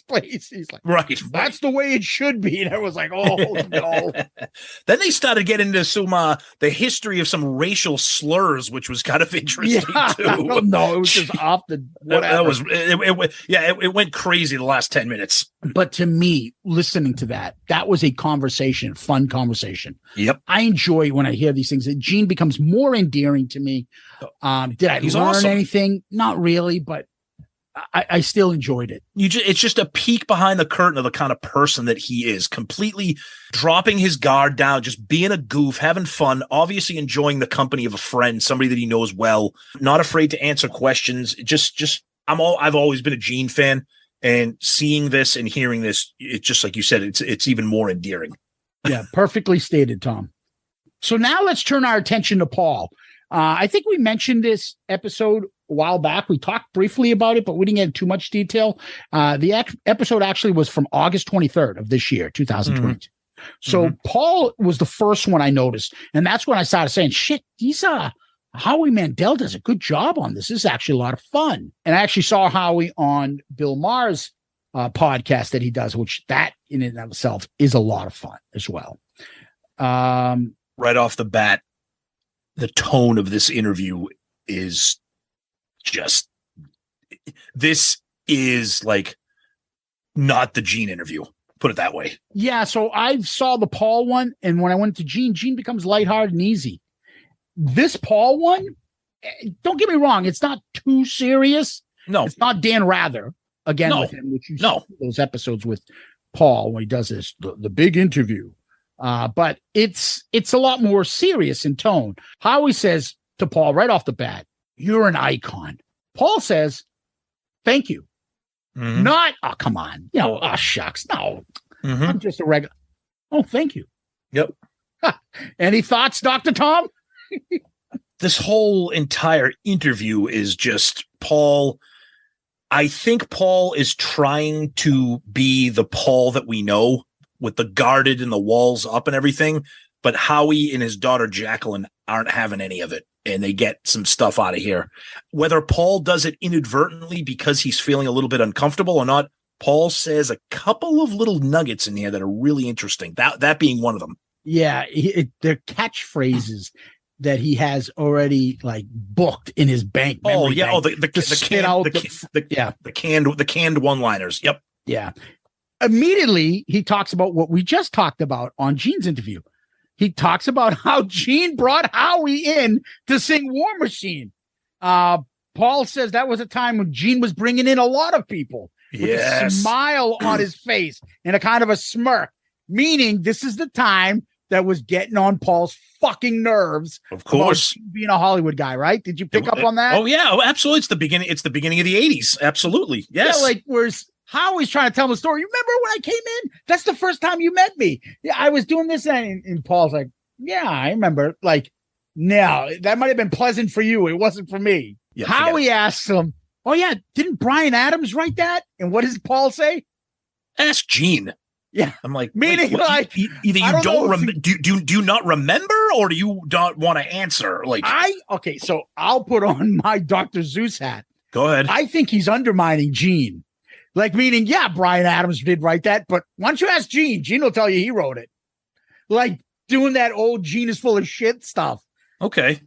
place. He's like, Right. that's the way it should be. And I was like, oh no. Then they started getting into some the history of some racial slurs, which was kind of interesting too. No, it was just off the whatever. That was it went crazy the last 10 minutes. But to me, listening to that was a conversation, fun conversation. Yep. I enjoy when I hear these things. Gene becomes more endearing to me. Did I He's learn awesome. anything? Not really, but I still enjoyed it. It's just a peek behind the curtain of the kind of person that he is, completely dropping his guard down, just being a goof, having fun, obviously enjoying the company of a friend, somebody that he knows well, not afraid to answer questions. I've always been a Gene fan, and seeing this and hearing this, it's just like you said, it's even more endearing. Yeah, perfectly stated, Tom. So now let's turn our attention to Paul. I think we mentioned this episode a while back. We talked briefly about it, but we didn't get into too much detail. The episode actually was from August 23rd of this year, 2022. So Paul was the first one I noticed. And that's when I started saying, shit, Howie Mandel does a good job on this. This is actually a lot of fun. And I actually saw Howie on Bill Maher's podcast that he does, which that in and of itself is a lot of fun as well. Right off the bat, the tone of this interview is just, this is like not the Gene interview, put it that way. Yeah, so I saw the Paul one, and when I went to Gene becomes lighthearted and easy. This Paul one, don't get me wrong, it's not too serious. No, It's not Dan Rather again No. with him, which you No. see those episodes with Paul when he does this the big interview. But it's a lot more serious in tone. Howie says to Paul right off the bat, "You're an icon." Paul says, "Thank you." Mhm. Not, oh, come on, oh shucks, no, Mhm. I'm just a regular. Oh, thank you. Yep. Any thoughts, Dr. Tom? This whole entire interview is just Paul. I think Paul is trying to be the Paul that we know, with the guarded and the walls up and everything. But Howie and his daughter Jackelyn aren't having any of it, and they get some stuff out of here. Whether Paul does it inadvertently because he's feeling a little bit uncomfortable or not, Paul says a couple of little nuggets in here that are really interesting. That being one of them. Yeah, they're catchphrases that he has already like booked in his bank. Oh memory yeah. bank. Oh, the canned one-liners. Yep. Yeah. Immediately, he talks about what we just talked about on Gene's interview. He talks about how Gene brought Howie in to sing War Machine. Paul says that was a time when Gene was bringing in a lot of people with a smile on his face and a kind of a smirk, meaning this is the time that was getting on Paul's fucking nerves. Of course. About being a Hollywood guy, right? Did you pick up on that? Oh yeah, absolutely. It's the beginning of the 80s. Absolutely. Yes. Yeah, like where's Howie's trying to tell him a story. You remember when I came in? That's the first time you met me. Yeah, I was doing this, and Paul's like, yeah, I remember. Like, no, that might have been pleasant for you. It wasn't for me. Yeah, Howie asks him, oh yeah, didn't Bryan Adams write that? And what does Paul say? Ask Gene. Yeah, I'm like, meaning wait, like either you don't remember, do you not remember, or do you not want to answer? Like, okay, so I'll put on my Dr. Zeus hat. Go ahead. I think he's undermining Gene. Like, meaning, yeah, Bryan Adams did write that, but why don't you ask Gene? Gene will tell you he wrote it. Like, doing that old Gene is full of shit stuff. Okay.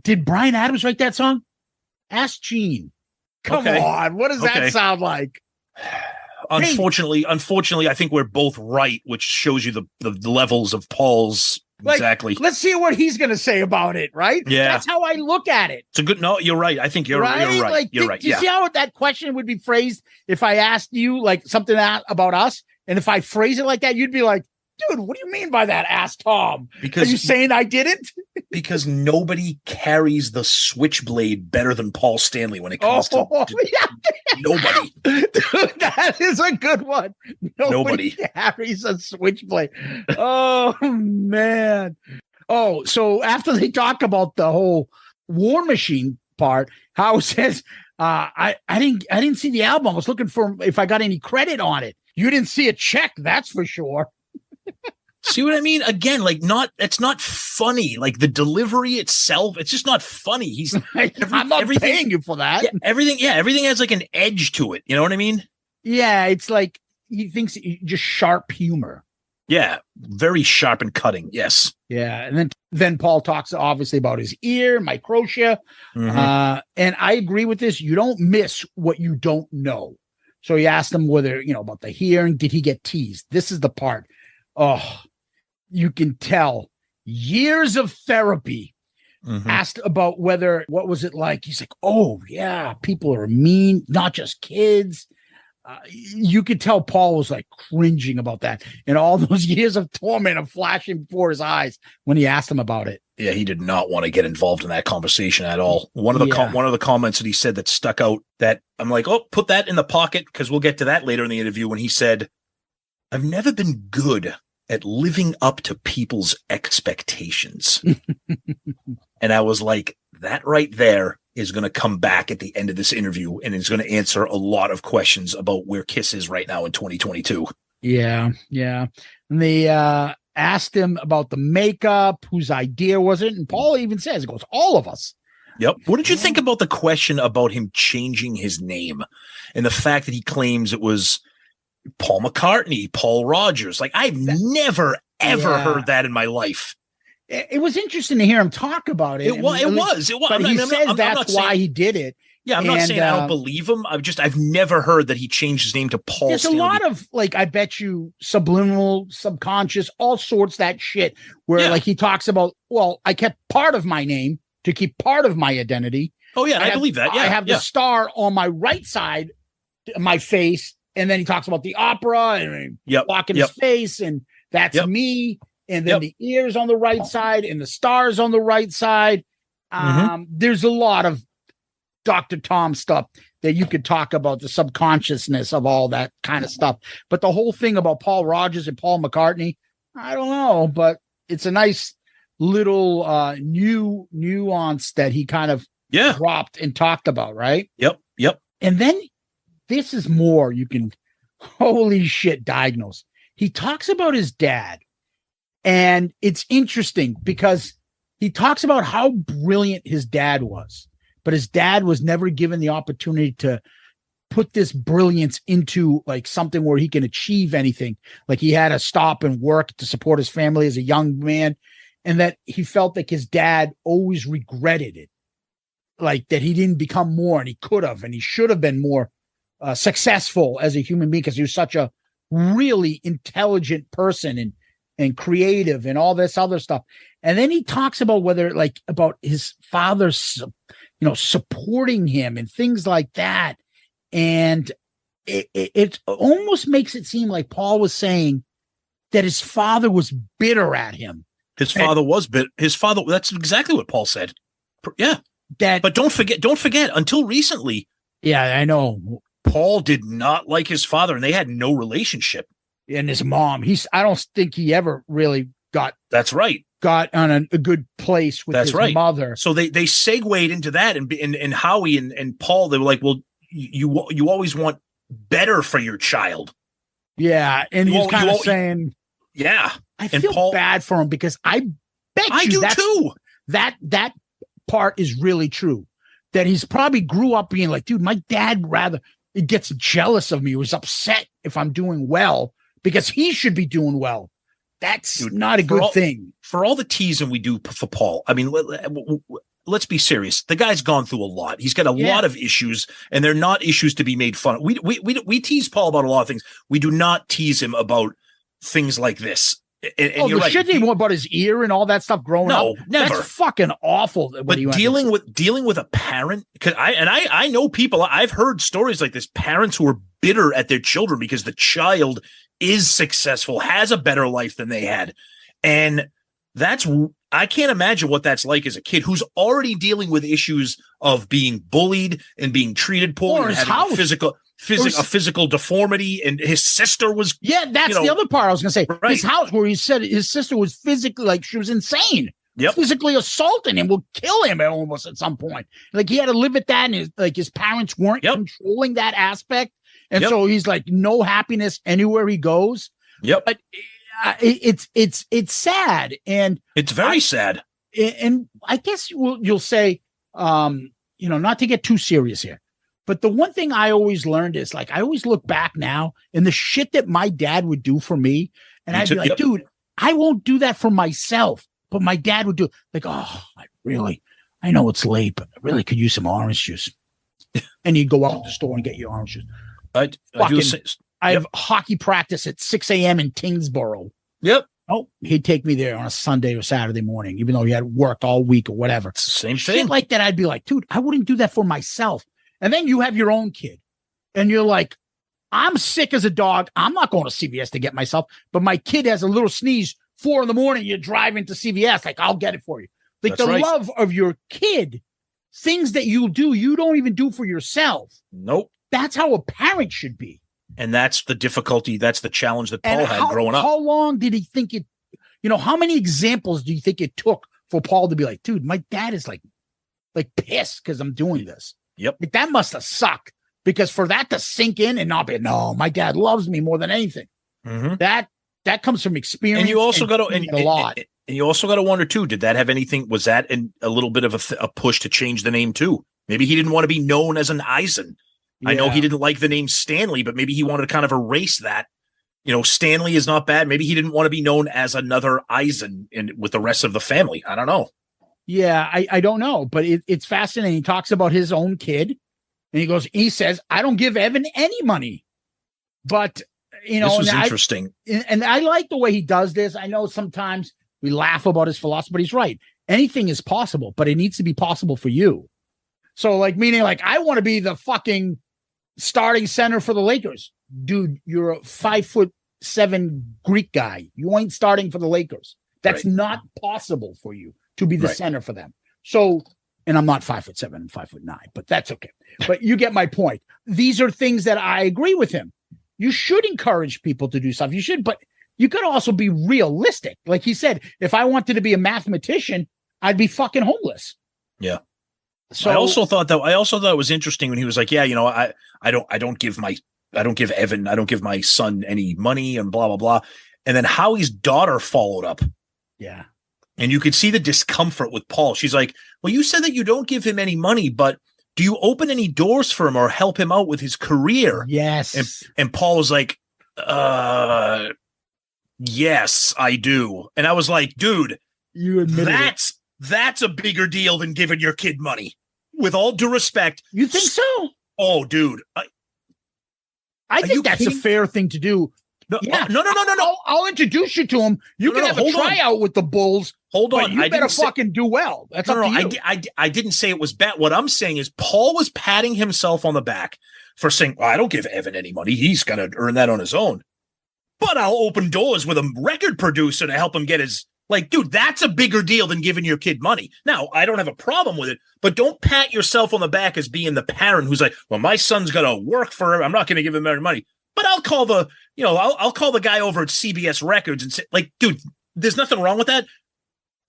Did Bryan Adams write that song? Ask Gene. Come on. What does that sound like? Unfortunately, I think we're both right, which shows you the levels of Paul's. Like, exactly. Let's see what he's going to say about it, right? Yeah. That's how I look at it. It's a good, no, you're right. I think you're right. Like, you're right. Do you see how that question would be phrased if I asked you like something about us? And if I phrase it like that, you'd be like, dude, what do you mean by that? Ask Tom. Because are you saying I didn't? Because nobody carries the switchblade better than Paul Stanley when it comes to nobody. Dude, that is a good one. Nobody carries a switchblade. Oh man. Oh, so after they talk about the whole War Machine part, Howie says, I didn't see the album. I was looking for if I got any credit on it. You didn't see a check, that's for sure. See what I mean? Again, like it's not funny. Like the delivery itself, it's just not funny. He's I'm not paying you for that. Yeah, everything has like an edge to it. You know what I mean? Yeah, it's like he thinks just sharp humor. Yeah, very sharp and cutting. Yes. Yeah, and then Paul talks obviously about his ear, microtia, and I agree with this. You don't miss what you don't know. So he asked him whether about the hearing. Did he get teased? This is the part. Oh, you can tell years of therapy. Asked about what was it like? He's like, oh yeah, people are mean, not just kids. You could tell Paul was like cringing about that, and all those years of torment are flashing before his eyes when he asked him about it. Yeah, he did not want to get involved in that conversation at all. One of the comments that he said that stuck out, that I'm like, oh, put that in the pocket because we'll get to that later in the interview, when he said, I've never been good at living up to people's expectations. And I was like, that right there is going to come back at the end of this interview, and is going to answer a lot of questions about where Kiss is right now in 2022. Yeah. And they asked him about the makeup, whose idea was it? And Paul even says, it goes, all of us. Yep. What did you think about the question about him changing his name and the fact that he claims it was Paul McCartney, Paul Rogers? Like, I've never, ever heard that in my life. It was interesting to hear him talk about it. It was. But he says that's why he did it. Yeah, I'm not saying I don't believe him. I've never heard that he changed his name to Paul There's Stanley. a lot of, like, I bet you subliminal, subconscious, all sorts of that shit where like he talks about, well, I kept part of my name to keep part of my identity. Oh yeah, I believe that. Yeah, I have the star on my right side, my face. And then he talks about the opera and blocking his face, and that's me. And then the ears on the right side and the stars on the right side. There's a lot of Dr. Tom stuff that you could talk about, the subconsciousness of all that kind of stuff. But the whole thing about Paul Rogers and Paul McCartney, I don't know, but it's a nice little new nuance that he kind of dropped and talked about, right? Yep. And then this is more you can, holy shit, diagnose. He talks about his dad, and it's interesting because he talks about how brilliant his dad was, but his dad was never given the opportunity to put this brilliance into like something where he can achieve anything. Like, he had to stop and work to support his family as a young man, and that he felt like his dad always regretted it. Like, that he didn't become more, and he could have, and he should have been more successful as a human being, because he was such a really intelligent person and creative and all this other stuff. And then he talks about about his father's, supporting him and things like that. And it almost makes it seem like Paul was saying, that his father was bitter at him. His father was bitter. His father, that's exactly what Paul said. Yeah. But don't forget, until recently. Yeah, I know. Paul did not like his father, and they had no relationship. And his mom, I don't think he ever really got. That's right. Got on a good place with his mother. So they segued into that, and Howie and Paul, they were like, well, you always want better for your child. Yeah, and he's kind of saying, yeah. I feel bad for him because I bet I do too. That part is really true. That he's probably grew up being like, dude, my dad he gets jealous of me. He was upset if I'm doing well because he should be doing well. That's not a good thing. For all the teasing we do for Paul, I mean, let's be serious. The guy's gone through a lot. He's got a lot of issues, and they're not issues to be made fun of. We tease Paul about a lot of things. We do not tease him about things like this. And you're right. Shit he went about his ear and all that stuff growing up. No, never. That's fucking awful. But dealing with a parent, because I know people. I've heard stories like this. Parents who are bitter at their children because the child is successful, has a better life than they had, and I can't imagine what that's like as a kid who's already dealing with issues of being bullied and being treated poorly, and having a physical deformity, and his sister was that's the other part I was gonna say. Right. His house where he said his sister was physically, like, she was insane. Yep. Physically assaulting him, will kill him almost at some point. Like, he had to live with that, and his parents weren't controlling that aspect, and so he's like no happiness anywhere he goes. Yep. But it's sad, and it's very sad. And I guess you'll say, not to get too serious here, but the one thing I always learned is, like, I always look back now and the shit that my dad would do for me, and I'd be like, dude, I won't do that for myself, but my dad would do it. Like, oh, I know it's late, but I really could use some orange juice. And you'd go out to the store and get your orange juice. I have hockey practice at 6 a.m. in Tingsboro. Yep. Oh, he'd take me there on a Sunday or Saturday morning, even though he had worked all week or whatever. It's the same Shit thing. like that, I'd be like, dude, I wouldn't do that for myself. And then you have your own kid, and you're like, I'm sick as a dog. I'm not going to CVS to get myself, but my kid has a little sneeze, 4 a.m. You're driving to CVS, like, I'll get it for you. Like, that's right. Love of your kid, things that you do, you don't even do for yourself. Nope. That's how a parent should be. And that's the difficulty. That's the challenge that Paul had growing up. How long did he think it, how many examples do you think it took for Paul to be like, dude, my dad is like pissed because I'm doing this. Yep. Like, that must have sucked, because for that to sink in and not be, no, my dad loves me more than anything. Mm-hmm. That comes from experience. And you also got to, a lot. And you also got to wonder too, did that have anything, was that a little bit of a push to change the name too? Maybe he didn't want to be known as an Eisen. Yeah. I know he didn't like the name Stanley, but maybe he wanted to kind of erase that. Stanley is not bad. Maybe he didn't want to be known as another Eisen with the rest of the family. I don't know. Yeah, I don't know, but it's fascinating. He talks about his own kid, and he says, I don't give Evan any money. But, this was interesting. And I like the way he does this. I know sometimes we laugh about his philosophy, but he's right. Anything is possible, but it needs to be possible for you. So, like, meaning, like, I want to be the fucking starting center for the Lakers. Dude, you're a 5'7" Greek guy. You ain't starting for the Lakers. That's not possible for you to be the center for them. So, and I'm not 5'7" and 5'9", but that's okay. But you get my point. These are things that I agree with him. You should encourage people to do stuff. You should, but you could also be realistic. Like he said, if I wanted to be a mathematician, I'd be fucking homeless. Yeah. So I also thought it was interesting when he was like, I don't give Evan, I don't give my son any money and blah, blah, blah. And then Howie's daughter followed up. Yeah. And you could see the discomfort with Paul. She's like, well, you said that you don't give him any money, but do you open any doors for him or help him out with his career? Yes. And Paul was like, yes, I do. And I was like, dude, you admit that's a bigger deal than giving your kid money. With all due respect. You think so? Oh, dude. I think that's a fair thing to do. No. I'll introduce you to him. You can have a tryout with the Bulls. Hold on. You better fucking do well. That's up to you. I didn't say it was bad. What I'm saying is Paul was patting himself on the back for saying, well, I don't give Evan any money. He's going to earn that on his own. but I'll open doors with a record producer to help him get his, like, dude, that's a bigger deal than giving your kid money. Now, I don't have a problem with it, but don't pat yourself on the back as being the parent who's like, well, my son's got to work for him. I'm not going to give him any money, but I'll call the, I'll call the guy over at CBS Records and say, like, dude, there's nothing wrong with that.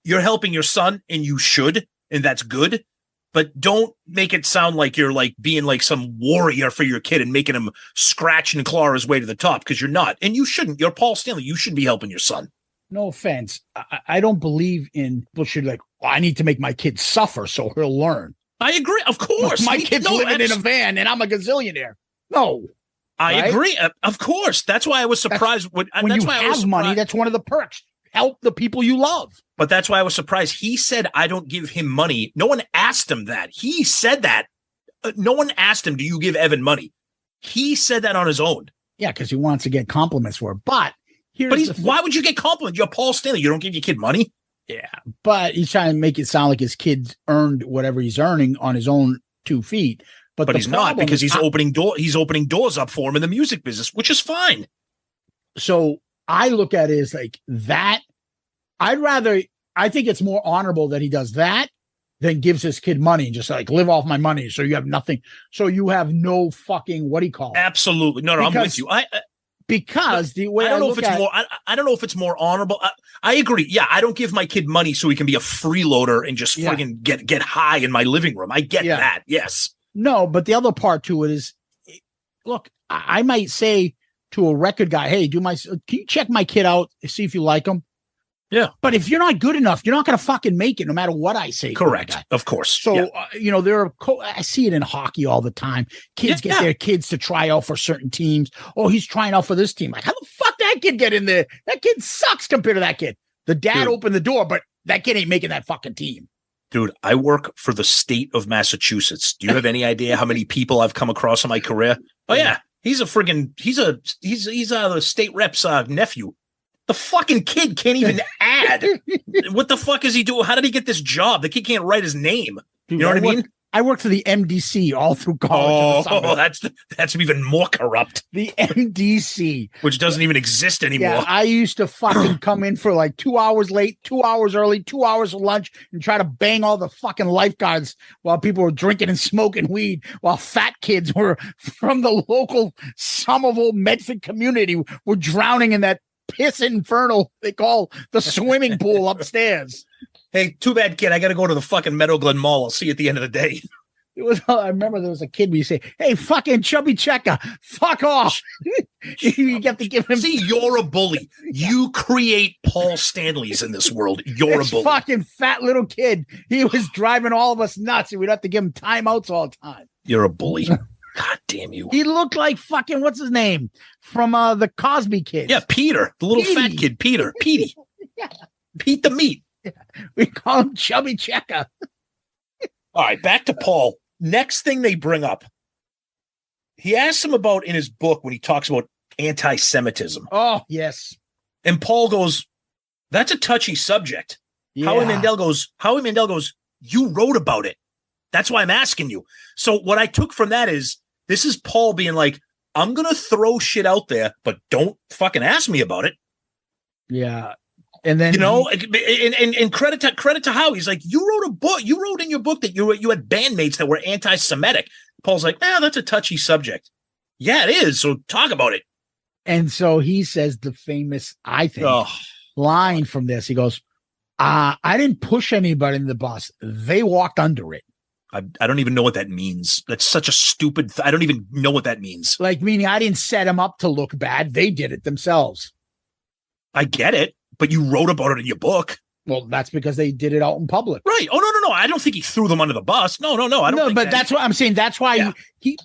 You're helping your son and you should, and that's good. But don't make it sound like you're like being like some warrior for your kid and making him scratch and claw his way to the top, because you're not. And you shouldn't. You're Paul Stanley. You should be helping your son. No offense. I don't believe in bullshit like, well, I need to make my kid suffer so he'll learn. I agree. Of course. My kid's living in a van and I'm a gazillionaire. No. I agree. Of course. That's why I was surprised. When you have money, that's one of the perks. Help the people you love. But that's why I was surprised. He said, I don't give him money. No one asked him that. He said that. No one asked him, do you give Evan money? He said that on his own. Yeah, because he wants to get compliments for it. But why would you get compliments? You're Paul Stanley. You don't give your kid money? Yeah, but he's trying to make it sound like his kid's earned whatever he's earning on his own 2 feet. But he's not, because he's opening doors up for him in the music business, which is fine. So I look at it as like that. I think it's more honorable that he does that than gives his kid money and just like live off my money. So you have nothing. So you have no fucking, what do you call it? Absolutely. No, I'm with you. Because the way I don't know if it's more honorable. I agree. Yeah. I don't give my kid money so he can be a freeloader and just friggin' get high in my living room. I get that. Yes. No, but the other part to it is, look, I might say to a record guy, hey, can you check my kid out, see if you like him? Yeah. But if you're not good enough, you're not going to fucking make it no matter what I say. Correct. Of course. So, I see it in hockey all the time. Kids get their kids to try out for certain teams. Oh, he's trying out for this team. Like, how the fuck that kid get in there? That kid sucks compared to that kid. The dad opened the door, but that kid ain't making that fucking team. Dude, I work for the state of Massachusetts. Do you have any idea how many people I've come across in my career? Oh yeah. He's a the state rep's nephew. The fucking kid can't even add. What the fuck is he doing? How did he get this job? The kid can't write his name. Dude, you know what I mean? I worked for the MDC all through college. Oh, that's even more corrupt. The MDC, which doesn't even exist anymore. Yeah, I used to fucking come in for like 2 hours late, 2 hours early, 2 hours of lunch, and try to bang all the fucking lifeguards while people were drinking and smoking weed, while fat kids were from the local Somerville Medford community were drowning in that piss infernal they call the swimming pool upstairs. Hey, too bad, kid. I got to go to the fucking Meadow Glen Mall. I'll see you at the end of the day. I remember there was a kid where you say, hey, fucking chubby checker, fuck off. You have to give him. See, you're a bully. You create Paul Stanleys in this world. You're a bully. Fucking fat little kid. He was driving all of us nuts, and we'd have to give him timeouts all the time. You're a bully. God damn you. He looked like fucking, what's his name? From the Cosby Kids. Yeah, Peter. The little fat kid, Peter. Petey. Yeah. Pete the Meat. We call him Chubby Checker. All right, back to Paul. Next thing they bring up, he asks him about in his book when he talks about anti-Semitism. Oh, yes. And Paul goes, that's a touchy subject. Yeah. Howie Mandel goes, you wrote about it. That's why I'm asking you. So what I took from that is, this is Paul being like, I'm going to throw shit out there, but don't fucking ask me about it. Yeah. And then, and credit to Howie. He's like, you wrote a book. You wrote in your book that you had bandmates that were anti-Semitic. Paul's like, that's a touchy subject. Yeah, it is. So talk about it. And so he says the famous, I think, line from this. He goes, I didn't push anybody in the bus. They walked under it. I don't even know what that means. That's such a stupid. I don't even know what that means. Like, meaning I didn't set them up to look bad. They did it themselves. I get it. But you wrote about it in your book. Well, that's because they did it out in public. Right. Oh, no. I don't think he threw them under the bus. No. I don't think but that's what I'm saying. That's why he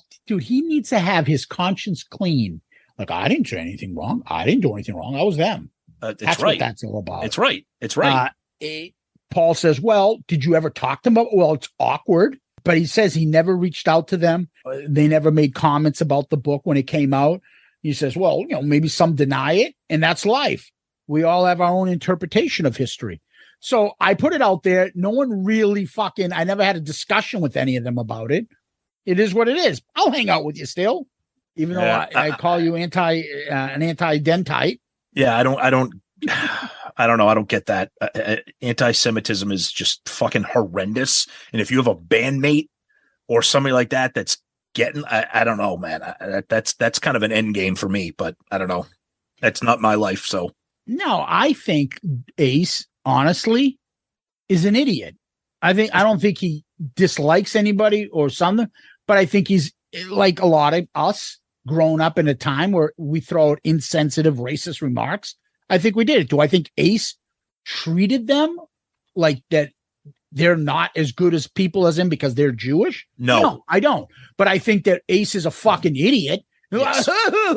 needs to have his conscience clean. Like, I didn't say anything wrong. I didn't do anything wrong. I was them. That's right. What that's all about. It's right. Paul says, well, did you ever talk to them? Well, it's awkward. But he says he never reached out to them. They never made comments about the book when it came out. He says, well, maybe some deny it, and that's life. We all have our own interpretation of history. So I put it out there. No one really I never had a discussion with any of them about it. It is what it is. I'll hang out with you still. Even though I call you an anti-dentite. Yeah, I don't know. I don't get that. Anti-Semitism is just fucking horrendous. And if you have a bandmate or somebody like that that's getting, I don't know, man. That's kind of an end game for me, but I don't know. That's not my life. So no, I think Ace, honestly, is an idiot. I don't think he dislikes anybody or something, but I think he's like a lot of us grown up in a time where we throw out insensitive, racist remarks. I think we did it. Do I think Ace treated them like that? They're not as good as people as him because they're Jewish? No, I don't. But I think that Ace is a fucking idiot. Yes. We're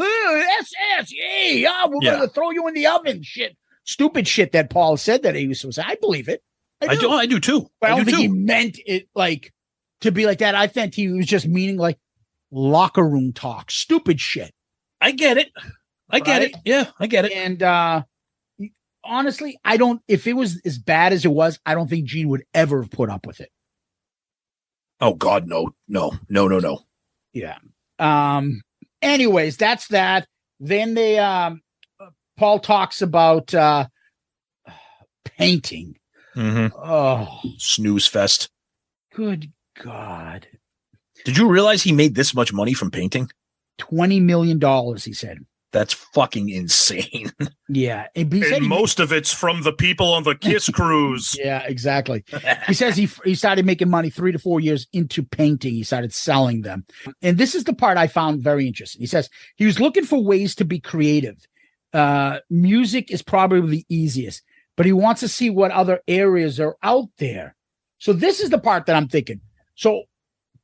going to throw you in the oven. Shit, stupid shit that Paul said that Ace was. I believe it. I do too. But I don't think he meant it like to be like that. I think he was just meaning like locker room talk, stupid shit. I get it. I get it. Yeah, I get it. And honestly, I don't. If it was as bad as it was, I don't think Gene would ever have put up with it. Oh God, no. Yeah. Anyways, that's that. Then they Paul talks about painting. Mm-hmm. Oh, snooze fest. Good God. Did you realize he made this much money from painting? $20 million, he said. That's fucking insane. Yeah. And most of it's from the people on the Kiss cruise. Yeah, exactly. He says he started making money 3 to 4 years into painting. He started selling them. And this is the part I found very interesting. He says he was looking for ways to be creative. Music is probably the easiest, but he wants to see what other areas are out there. So this is the part that I'm thinking. So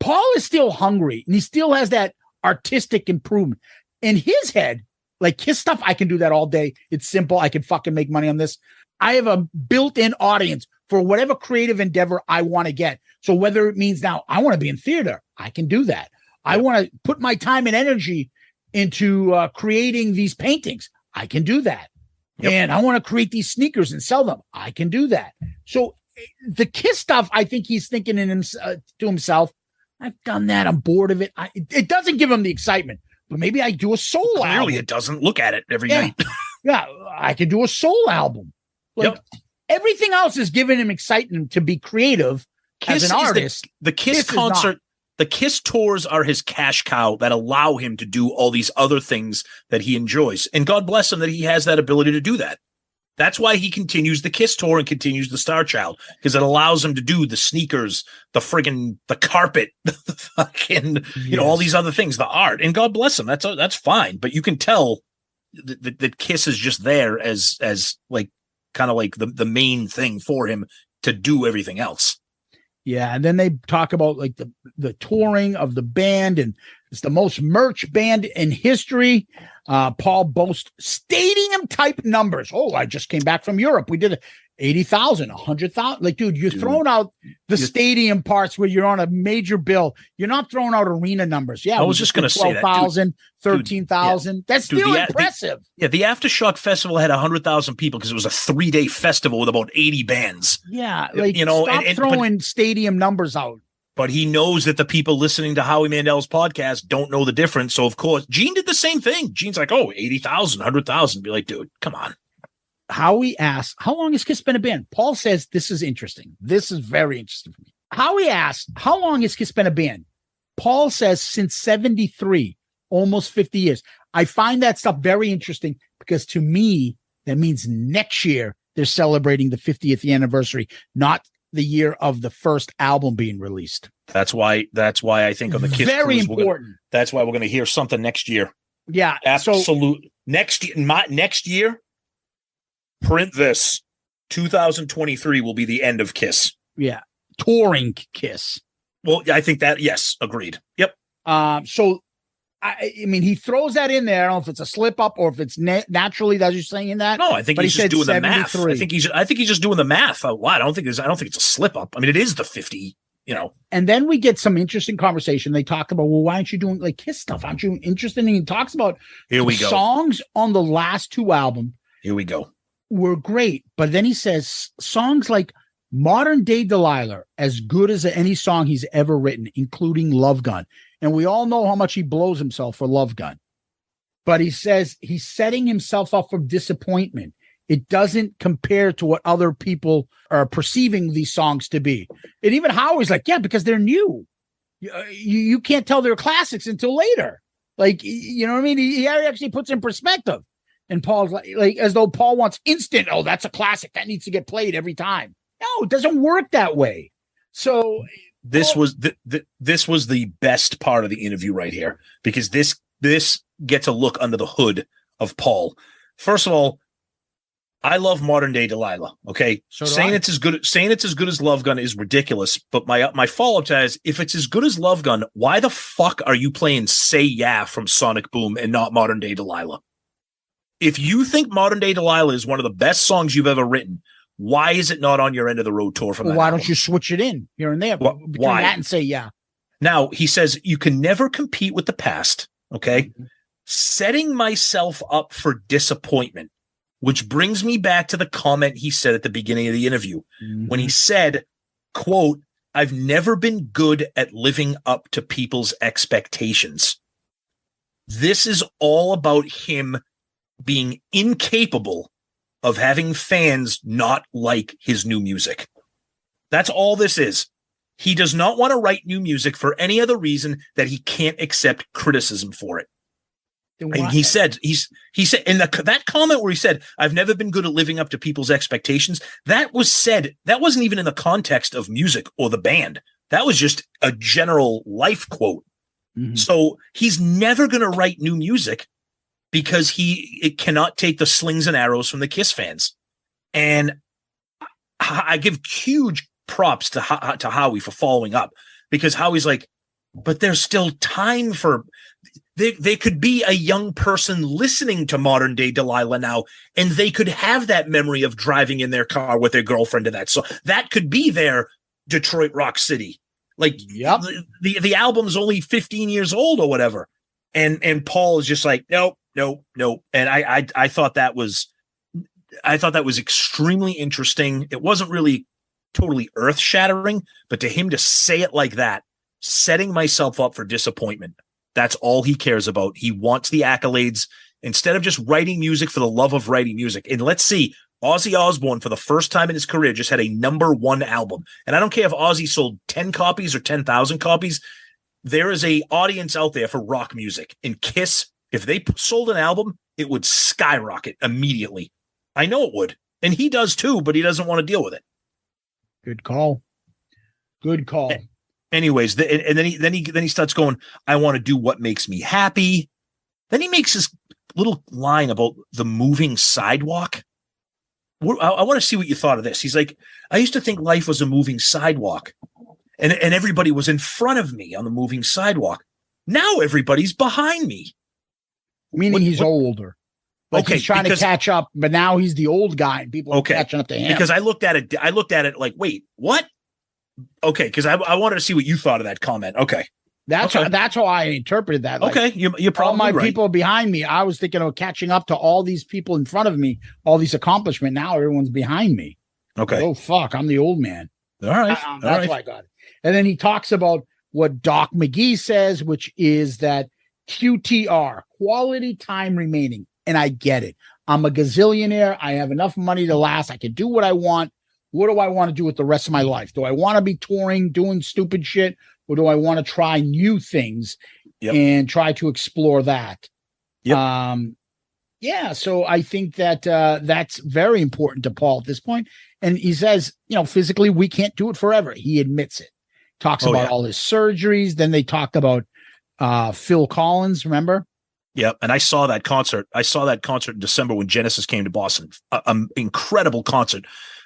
Paul is still hungry and he still has that artistic improvement in his head. Like his stuff, I can do that all day. It's simple. I can fucking make money on this. I have a built-in audience for whatever creative endeavor I want to get. So whether it means now I want to be in theater, I can do that. I want to put my time and energy into creating these paintings. I can do that. Yep. And I want to create these sneakers and sell them. I can do that. So the Kiss stuff, I think he's thinking to himself, I've done that. I'm bored of it. It doesn't give him the excitement. But maybe I do a soul album. Clearly, it doesn't. Look at it every night. Yeah, I could do a soul album. Like everything else is giving him excitement to be creative Kiss as an artist. The Kiss concert, the Kiss tours are his cash cow that allow him to do all these other things that he enjoys. And God bless him that he has that ability to do that. That's why he continues the Kiss tour and continues the Star Child, because it allows him to do the sneakers, the carpet, the fucking, all these other things, the art. And God bless him. That's fine. But you can tell that Kiss is just there as like kind of like the main thing for him to do everything else. Yeah, and then they talk about like the touring of the band, and it's the most merch band in history. Paul boasts stadium type numbers. Oh, I just came back from Europe. We did 80,000, 100,000. Like, dude, you're throwing out the stadium parts where you're on a major bill. You're not throwing out arena numbers. Yeah, I was just going to say that. 12,000, 13,000. That's still impressive. The Aftershock Festival had 100,000 people because it was a 3-day festival with about 80 bands. Yeah, like, stop throwing stadium numbers out. But he knows that the people listening to Howie Mandel's podcast don't know the difference. So, of course, Gene did the same thing. Gene's like, 80,000, 100,000. Be like, dude, come on. Howie asks, how long has Kiss been a band? Paul says, this is interesting. This is very interesting for me. Howie asks, how long has Kiss been a band? Paul says, since 73, almost 50 years. I find that stuff very interesting because to me, that means next year they're celebrating the 50th anniversary, not the year of the first album being released. That's why I think on the Kiss very cruise, important. That's why we're going to hear something next year. Yeah, absolute. Next year, print this. 2023 will be the end of Kiss. Yeah, touring Kiss. Well, I think that yes, agreed. Yep. So, I mean, he throws that in there. I don't know if it's a slip up or if it's naturally that you're saying that. No, I think he's just doing the math. I think he's just doing the math. I don't think it's a slip up. I mean, it is the 50. And then we get some interesting conversation. They talk about, well, why aren't you doing like Kiss stuff? Aren't you interested? And he talks about songs on the last 2 albums. Here we go. Were great, but then he says songs like Modern Day Delilah, as good as any song he's ever written, including Love Gun. And we all know how much he blows himself for Love Gun. But he says he's setting himself up for disappointment. It doesn't compare to what other people are perceiving these songs to be. And even Howie's like, yeah, because they're new. You can't tell they're classics until later. Like, you know what I mean? He actually puts in perspective. And Paul's like as though Paul wants instant, oh, that's a classic. That needs to get played every time. No, it doesn't work that way. So this was the best part of the interview right here, because this gets a look under the hood of Paul. First of all, I love Modern Day Delilah. Okay, saying it's as good as Love Gun is ridiculous. But my follow up to that is, if it's as good as Love Gun, why the fuck are you playing Say Yeah from Sonic Boom and not Modern Day Delilah? If you think Modern Day Delilah is one of the best songs you've ever written, why is it not on your End of the Road tour from that why album? Don't you switch it in here and there? Between Why? That and Say Yeah. Now, he says, you can never compete with the past, okay? Mm-hmm. Setting myself up for disappointment, which brings me back to the comment he said at the beginning of the interview, when he said, quote, I've never been good at living up to people's expectations. This is all about him being incapable of having fans not like his new music. That's all this is. He does not want to write new music for any other reason that he can't accept criticism for it. And he said in that comment where he said, I've never been good at living up to people's expectations, that wasn't even in the context of music or the band. That was just a general life quote. Mm-hmm. So he's never going to write new music because it cannot take the slings and arrows from the Kiss fans. And I give huge props to Howie for following up, because Howie's like, but there's still time for they could be a young person listening to Modern Day Delilah now, and they could have that memory of driving in their car with their girlfriend to that. So that could be their Detroit Rock City. Like, yep. The album's only 15 years old or whatever. And Paul is just like, nope. And I thought that was extremely interesting. It wasn't really totally earth shattering, but to him to say it like that, setting myself up for disappointment. That's all he cares about. He wants the accolades instead of just writing music for the love of writing music. And let's see, Ozzy Osbourne, for the first time in his career, just had a #1 album. And I don't care if Ozzy sold 10 copies or 10,000 copies. There is a audience out there for rock music. And Kiss, if they sold an album, it would skyrocket immediately. I know it would. And he does too, but he doesn't want to deal with it. Good call. Anyways, and then he starts going, I want to do what makes me happy. Then he makes this little line about the moving sidewalk. I want to see what you thought of this. He's like, I used to think life was a moving sidewalk, and everybody was in front of me on the moving sidewalk. Now everybody's behind me. Meaning he's older. Like, he's trying to catch up, but now he's the old guy and people are catching up to him. Because I looked at it like, wait, what? Okay, because I wanted to see what you thought of that comment. Okay. That's how I interpreted that. Like, okay, you're probably all my right. people behind me. I was thinking of catching up to all these people in front of me, all these accomplishments. Now everyone's behind me. Okay. Oh, fuck, I'm the old man. All right. That's why I got it. And then he talks about what Doc McGee says, which is that QTR, quality time remaining. And I get it. I'm a gazillionaire. I have enough money to last. I can do what I want. What do I want to do with the rest of my life? Do I want to be touring, doing stupid shit? Or do I want to try new things and try to explore that? Yep. So I think that that's very important to Paul at this point. And he says, physically, we can't do it forever. He admits it. Talks about all his surgeries. Then they talked about Phil Collins, remember? Yep. And I saw that concert. In December when Genesis came to Boston. An incredible concert.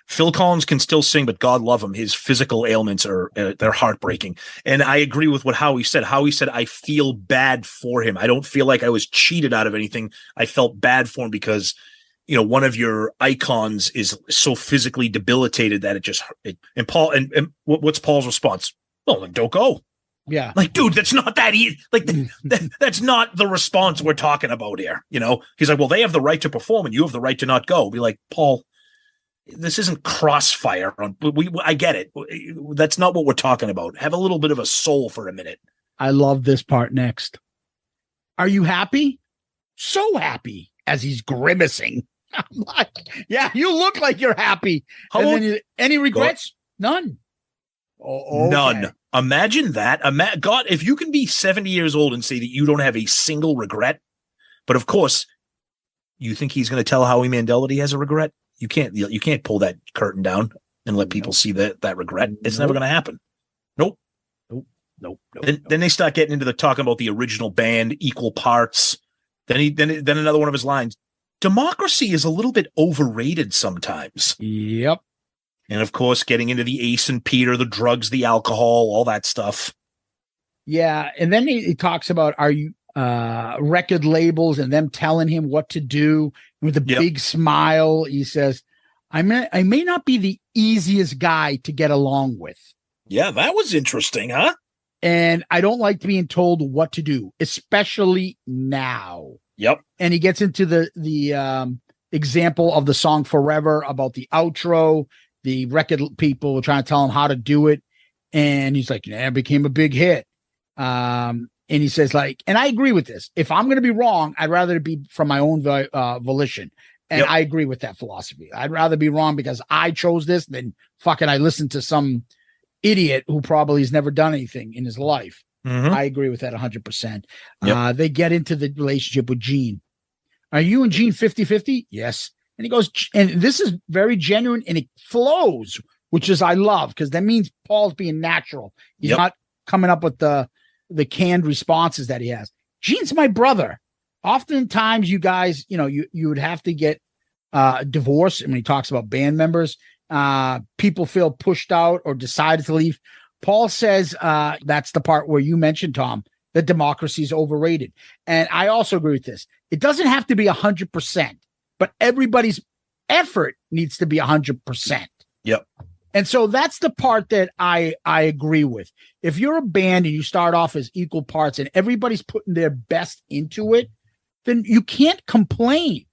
Phil Collins can still sing, but God love him. His physical ailments they're heartbreaking. And I agree with what Howie said. Howie said, I feel bad for him. I don't feel like I was cheated out of anything. I felt bad for him because, one of your icons is so physically debilitated that and Paul, and what's Paul's response? Well, then don't go. Yeah. Like, dude, that's not that easy. Like, that's not the response we're talking about here. He's like, well, they have the right to perform and you have the right to not go. Be like, Paul, this isn't Crossfire. I get it. That's not what we're talking about. Have a little bit of a soul for a minute. I love this part next. Are you happy? So happy, as he's grimacing. I'm like, yeah, you look like you're happy. How And old- then any regrets? None. Oh, okay. None. Imagine that. God, if you can be 70 years old and say that you don't have a single regret, but of course, you think he's going to tell Howie Mandel that he has a regret? You can't pull that curtain down and let people see that regret. It's never going to happen. Nope. Then they start getting into the talking about the original band, equal parts. Then another one of his lines: democracy is a little bit overrated sometimes. Yep. And of course, getting into the Ace and Peter, the drugs, the alcohol, all that stuff. Yeah. And then he talks about record labels and them telling him what to do with a big smile. He says, I may not be the easiest guy to get along with. Yeah, that was interesting, huh? And I don't like being told what to do, especially now. Yep. And he gets into the example of the song Forever about the outro, the record people were trying to tell him how to do it. And he's like, yeah, it became a big hit. And he says, like, and I agree with this. If I'm going to be wrong, I'd rather it be from my own volition. And I agree with that philosophy. I'd rather be wrong because I chose this than fucking I listened to some idiot who probably has never done anything in his life. Mm-hmm. I agree with that 100%. They get into the relationship with Gene. Are you and Gene 50-50? Yes. And he goes, and this is very genuine and it flows, which is I love because that means Paul's being natural. He's not coming up with the canned responses that he has. Gene's my brother. Oftentimes you guys, you would have to get divorced. And when he talks about band members, people feel pushed out or decided to leave. Paul says that's the part where you mentioned, Tom, that democracy is overrated. And I also agree with this. It doesn't have to be 100%, but everybody's effort needs to be 100%. Yep. And so that's the part that I agree with. If you're a band and you start off as equal parts and everybody's putting their best into it, then you can't complain.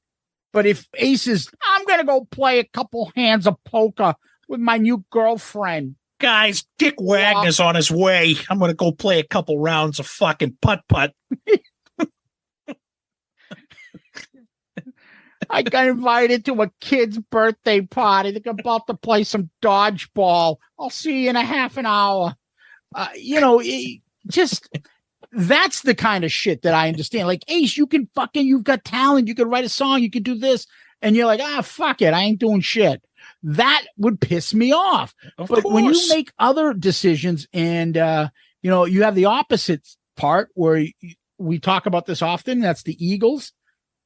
But if Ace is, I'm going to go play a couple hands of poker with my new girlfriend. Guys, Dick Wagner's on his way. I'm going to go play a couple rounds of fucking putt-putt. I got invited to a kid's birthday party. They're about to play some dodgeball. I'll see you in a half an hour. Just that's the kind of shit that I understand. Like, Ace, you've got talent. You can write a song. You can do this. And you're like, fuck it. I ain't doing shit. That would piss me off. But when you make other decisions and, you have the opposite part where we talk about this often. That's the Eagles.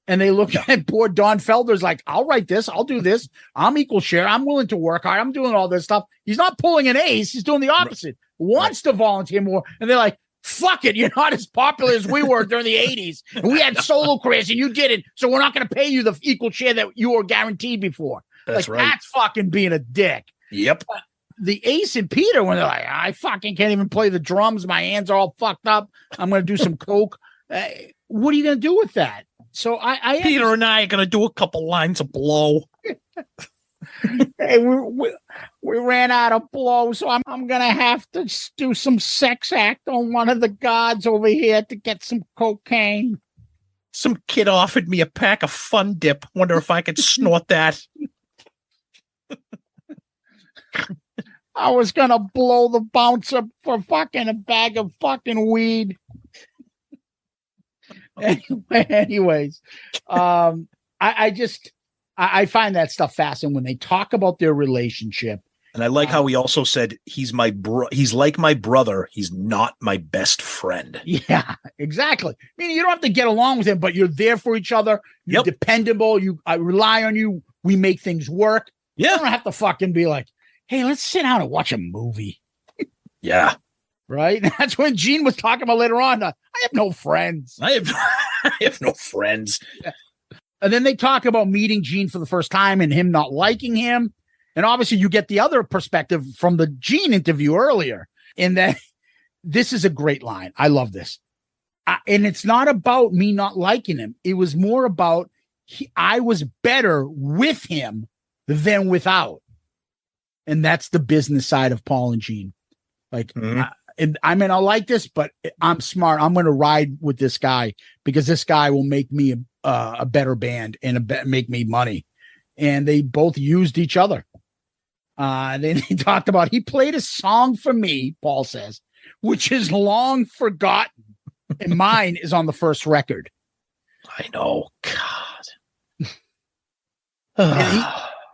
And they look at poor Don Felder's like, I'll write this. I'll do this. I'm equal share. I'm willing to work hard. I'm doing all this stuff. He's not pulling an Ace. He's doing the opposite. Wants to volunteer more. And they're like, fuck it. You're not as popular as we were during the 80s. And we had solo careers and you did it. So we're not going to pay you the equal share that you were guaranteed before. That's right. That's fucking being a dick. Yep. The Ace and Peter, when they're like, I fucking can't even play the drums. My hands are all fucked up. I'm going to do some coke. What are you going to do with that? So Peter and I are going to do a couple lines of blow. Hey, we ran out of blow, so I'm going to have to do some sex act on one of the guards over here to get some cocaine. Some kid offered me a pack of Fun Dip. Wonder if I could snort that. I was going to blow the bouncer for fucking a bag of fucking weed. Anyways, I find that stuff fascinating when they talk about their relationship. And I like how he also said he's like my brother. He's not my best friend. Yeah, exactly. I mean, you don't have to get along with him, but you're there for each other. You're dependable. I rely on you. We make things work. Yeah. You don't have to fucking be like, hey, let's sit down and watch a movie. Yeah. Right. That's when Gene was talking about later on. I have no friends. I have no friends. Yeah. And then they talk about meeting Gene for the first time and him not liking him. And obviously you get the other perspective from the Gene interview earlier in that this is a great line. I love this. And it's not about me not liking him. It was more about I was better with him than without. And that's the business side of Paul and Gene. Like, I mean, I like this, but I'm smart. I'm going to ride with this guy because this guy will make me a better band and make me money. And they both used each other. Then he talked about, he played a song for me, Paul says, which is long forgotten. And mine is on the first record. I know. God.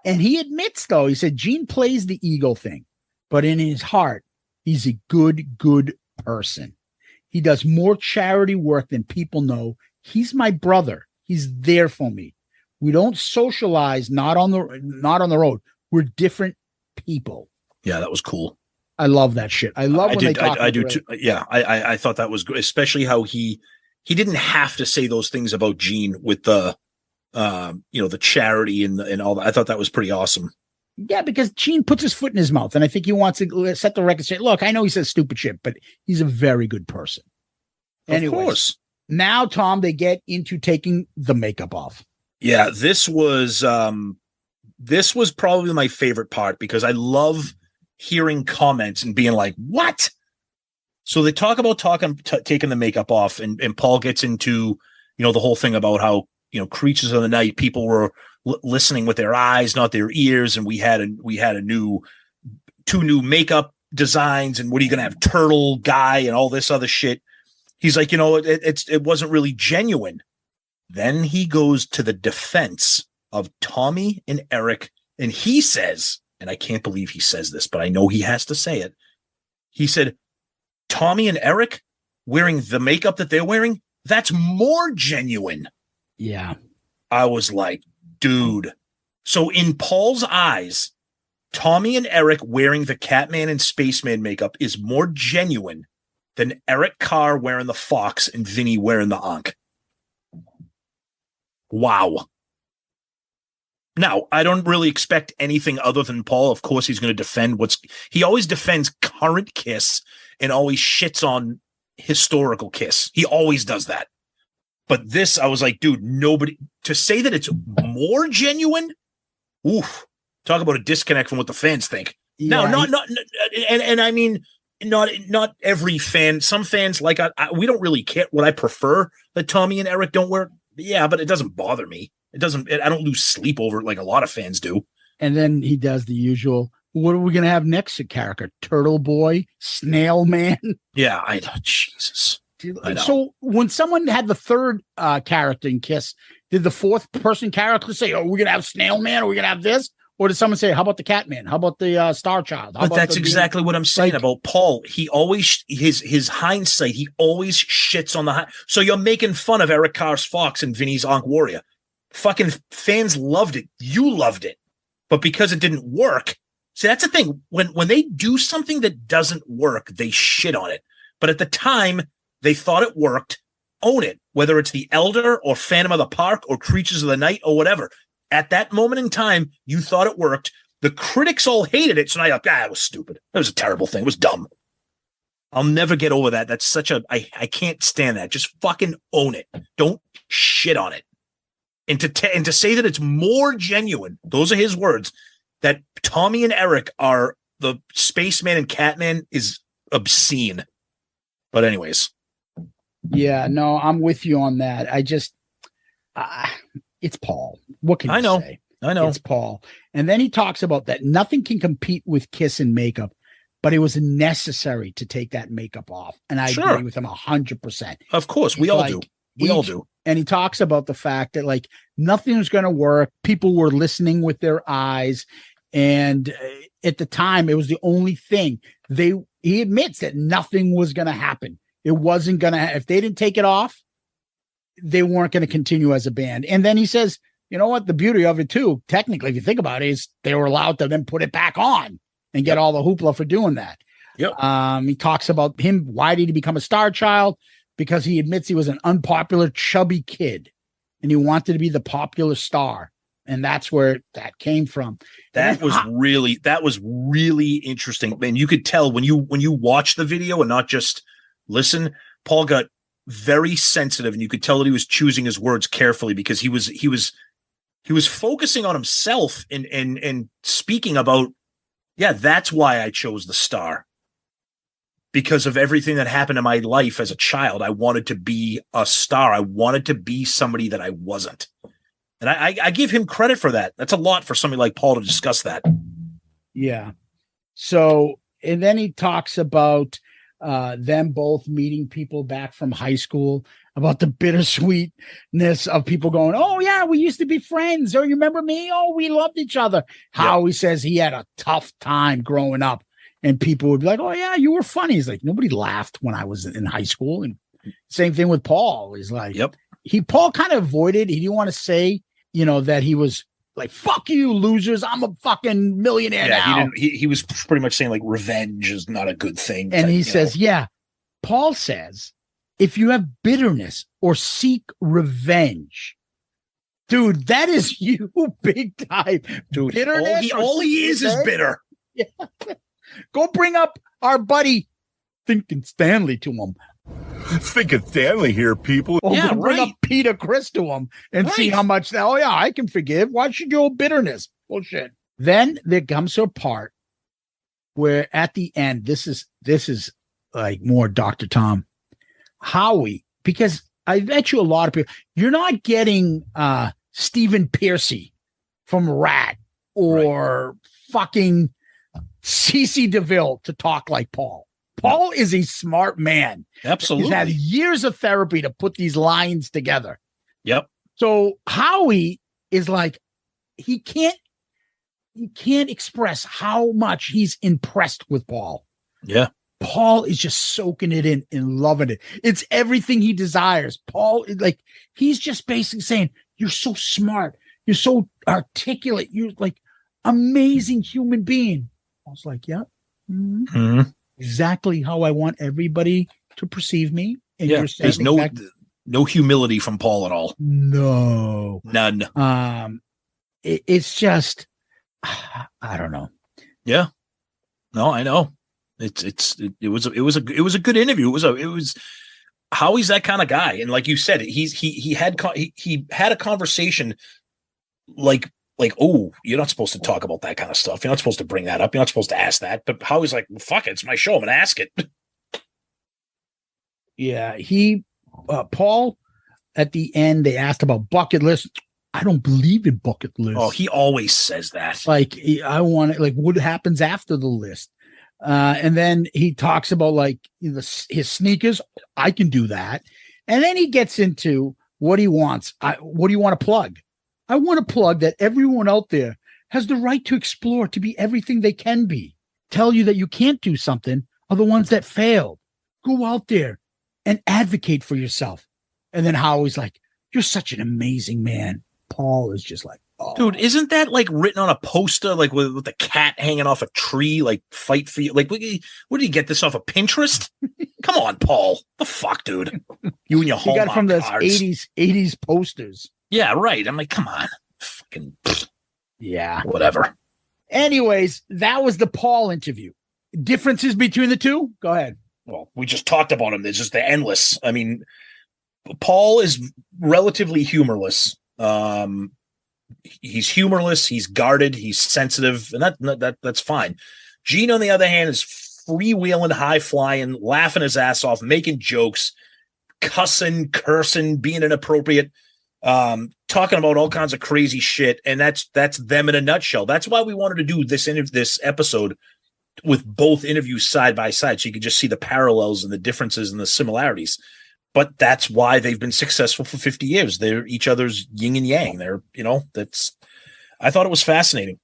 And he admits, though, he said Gene plays the ego thing, but in his heart, he's a good person. He does more charity work than people know. He's my brother. He's there for me. We don't socialize, not on the road. We're different people. Yeah, that was cool. I love that shit. I love when they talk. I do too. Yeah, I thought that was good, especially how he didn't have to say those things about Gene with the the charity and all that. I thought that was pretty awesome. Yeah, because Gene puts his foot in his mouth, and I think he wants to set the record straight. Look, I know he says stupid shit, but he's a very good person. Anyways, of course. Now, Tom, they get into taking the makeup off. Yeah, this was probably my favorite part because I love hearing comments and being like, "What?" So they talk about taking the makeup off, and Paul gets into the whole thing about how creatures of the night, people were listening with their eyes, not their ears, and we had two new makeup designs, and what are you going to have, turtle guy and all this other shit. He's like, it wasn't really genuine. Then he goes to the defense of Tommy and Eric, and he says, and I can't believe he says this, but I know he has to say it. He said, Tommy and Eric wearing the makeup that they're wearing, that's more genuine. Yeah. I was like, dude. So in Paul's eyes, Tommy and Eric wearing the Catman and Spaceman makeup is more genuine than Eric Carr wearing the Fox and Vinny wearing the Ankh. Wow. Now, I don't really expect anything other than Paul. Of course, he's going to defend he always defends current Kiss and always shits on historical Kiss. He always does that. But this, I was like, dude, nobody to say that it's more genuine. Oof. Talk about a disconnect from what the fans think. Yeah, no, not and I mean, not every fan. Some fans like we don't really care. What I prefer that Tommy and Eric don't wear. Yeah, but it doesn't bother me. I don't lose sleep over it like a lot of fans do. And then he does the usual. What are we going to have next? A character, Turtle Boy, Snail Man. Yeah, I know. Jesus. I know. So when someone had the third character in Kiss, did the fourth person character say, "Oh, we're going to have Snail Man, or we're going to have this"? Or did someone say, "How about the Catman? How about the Star Child?" But that's exactly what I'm saying about Paul. He always his hindsight. He always shits on the So you're making fun of Eric Carr's Fox and Vinny's Ankh Warrior. Fucking fans loved it. You loved it, but because it didn't work. See, that's the thing. When they do something that doesn't work, they shit on it. But at the time, they thought it worked. Own it, whether it's The Elder or Phantom of the Park or Creatures of the Night or whatever. At that moment in time, you thought it worked. The critics all hated it. So now you're like, it was stupid. That was a terrible thing. It was dumb. I'll never get over that. That's such I can't stand that. Just fucking own it. Don't shit on it. And to say that it's more genuine, those are his words, that Tommy and Eric are the Spaceman and Catman is obscene. But anyways. Yeah, no, I'm with you on that. I just, it's Paul. What can you say? I know. It's Paul. And then he talks about that nothing can compete with Kiss and makeup, but it was necessary to take that makeup off. And I agree with him 100%. Of course, we all do. We all do. And he talks about the fact that like nothing was going to work. People were listening with their eyes. And at the time, it was the only thing. He admits that nothing was going to happen. It wasn't going to, if they didn't take it off, they weren't going to continue as a band. And then he says, you know what? The beauty of it too, technically, if you think about it, is they were allowed to then put it back on and get all the hoopla for doing that. Yep. He talks about him. Why did he become a star child? Because he admits he was an unpopular, chubby kid and he wanted to be the popular star. And that's where that came from. That was really interesting. And you could tell when you watch the video and not just listen, Paul got very sensitive, and you could tell that he was choosing his words carefully because he was focusing on himself and speaking about, yeah, that's why I chose the star. because of everything that happened in my life as a child. I wanted to be a star. I wanted to be somebody that I wasn't. And I give him credit for that. That's a lot for somebody like Paul to discuss that. Yeah. So, and then he talks about them both meeting people back from high school, about the bittersweetness of people going, oh, yeah, we used to be friends. Oh, you remember me? Oh, we loved each other. How he says he had a tough time growing up. And people would be like, oh, yeah, you were funny. He's like, nobody laughed when I was in high school. And same thing with Paul. He's like, Paul kind of avoided. He didn't want to say, that he was like, fuck you, losers. I'm a fucking millionaire now. He was pretty much saying like revenge is not a good thing. And he says, Paul says, if you have bitterness or seek revenge, dude, that is you big time. Dude, bitterness all he is bitter. Yeah. Go bring up our buddy Thinking Stanley to him. Thinking Stanley here, people. Or bring up Peter Chris to him and see how much that. Oh yeah, I can forgive. Why should you hold bitterness? Bullshit. Then there comes to a part where at the end, this is like more Dr. Tom Howie, because I bet you a lot of people, you're not getting Stephen Piercy from Rat or fucking Cece DeVille to talk like Paul. Paul is a smart man. Absolutely. He's had years of therapy to put these lines together. Yep. So Howie is like, he can't express how much he's impressed with Paul. Yeah. Paul is just soaking it in and loving it. It's everything he desires. Paul, like, he's just basically saying, you're so smart. You're so articulate. You're like amazing human being. I was like, yeah. Mm-hmm. Exactly how I want everybody to perceive me. And you're there's no humility from Paul at all. No, none. It's just, I don't know. Yeah, no, I know. It was a good interview. It was Howie's that kind of guy, and like you said, he had a conversation like, oh, you're not supposed to talk about that kind of stuff. You're not supposed to bring that up. You're not supposed to ask that. But Howie's like, well, fuck it, it's my show. I'm gonna ask it. Yeah, Paul, at the end, they asked about bucket list. I don't believe in bucket list. Oh, he always says that. Like, I want it. Like, what happens after the list? And then he talks about like his sneakers. I can do that. And then he gets into what he wants. What do you want to plug? I want to plug that everyone out there has the right to explore, to be everything they can be. Tell you that you can't do something are the ones that failed. Go out there and advocate for yourself. And then Howie's like, you're such an amazing man. Paul is just like, oh. Dude, isn't that like written on a poster, like with the cat hanging off a tree, like fight for you? Like, where did you get this off of Pinterest? Come on, Paul. The fuck, dude. You and your Hallmark got it from those cards. 80s posters. Yeah, right. I'm like, come on. Fucking yeah. Whatever. Anyways, that was the Paul interview. Differences between the two? Go ahead. Well, we just talked about them. They're endless. I mean, Paul is relatively humorless. He's humorless. He's guarded. He's sensitive, and that's fine. Gene, on the other hand, is freewheeling, high flying, laughing his ass off, making jokes, cussing, cursing, being inappropriate, talking about all kinds of crazy shit. And that's them in a nutshell. That's why we wanted to do this episode with both interviews side by side, so you could just see the parallels and the differences and the similarities. But that's why they've been successful for 50 years. They're each other's yin and yang. I thought it was fascinating.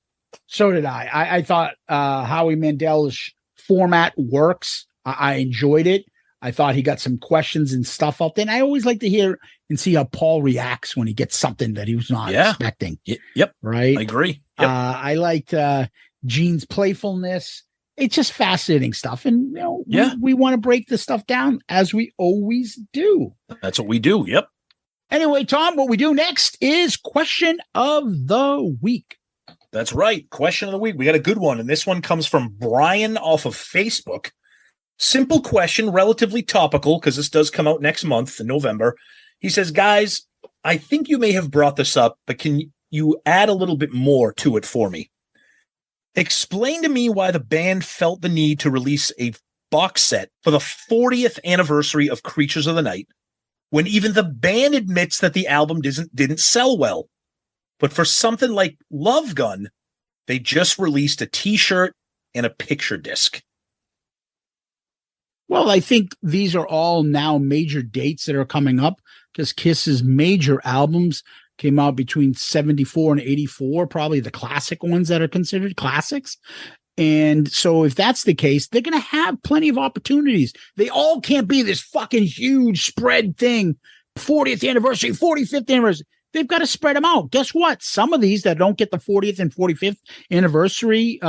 So did I. I thought Howie Mandel's format works. I enjoyed it. I thought he got some questions and stuff out there. And I always like to hear and see how Paul reacts when he gets something that he was not expecting. Yep. Right. I agree. Yep. I liked Gene's playfulness. It's just fascinating stuff. And, we want to break this stuff down as we always do. That's what we do. Yep. Anyway, Tom, what we do next is question of the week. That's right. Question of the week. We got a good one. And this one comes from Brian off of Facebook. Simple question, relatively topical, because this does come out next month in November. He says, guys, I think you may have brought this up, but can you add a little bit more to it for me? Explain to me why the band felt the need to release a box set for the 40th anniversary of Creatures of the Night, when even the band admits that the album didn't sell well. But for something like Love Gun, they just released a t-shirt and a picture disc. Well, I think these are all now major dates that are coming up because Kiss's major albums came out between 74 and 84, probably the classic ones that are considered classics. And so if that's the case, they're going to have plenty of opportunities. They all can't be this fucking huge spread thing. 40th anniversary, 45th anniversary. They've got to spread them out. Guess what? Some of these that don't get the 40th and 45th anniversary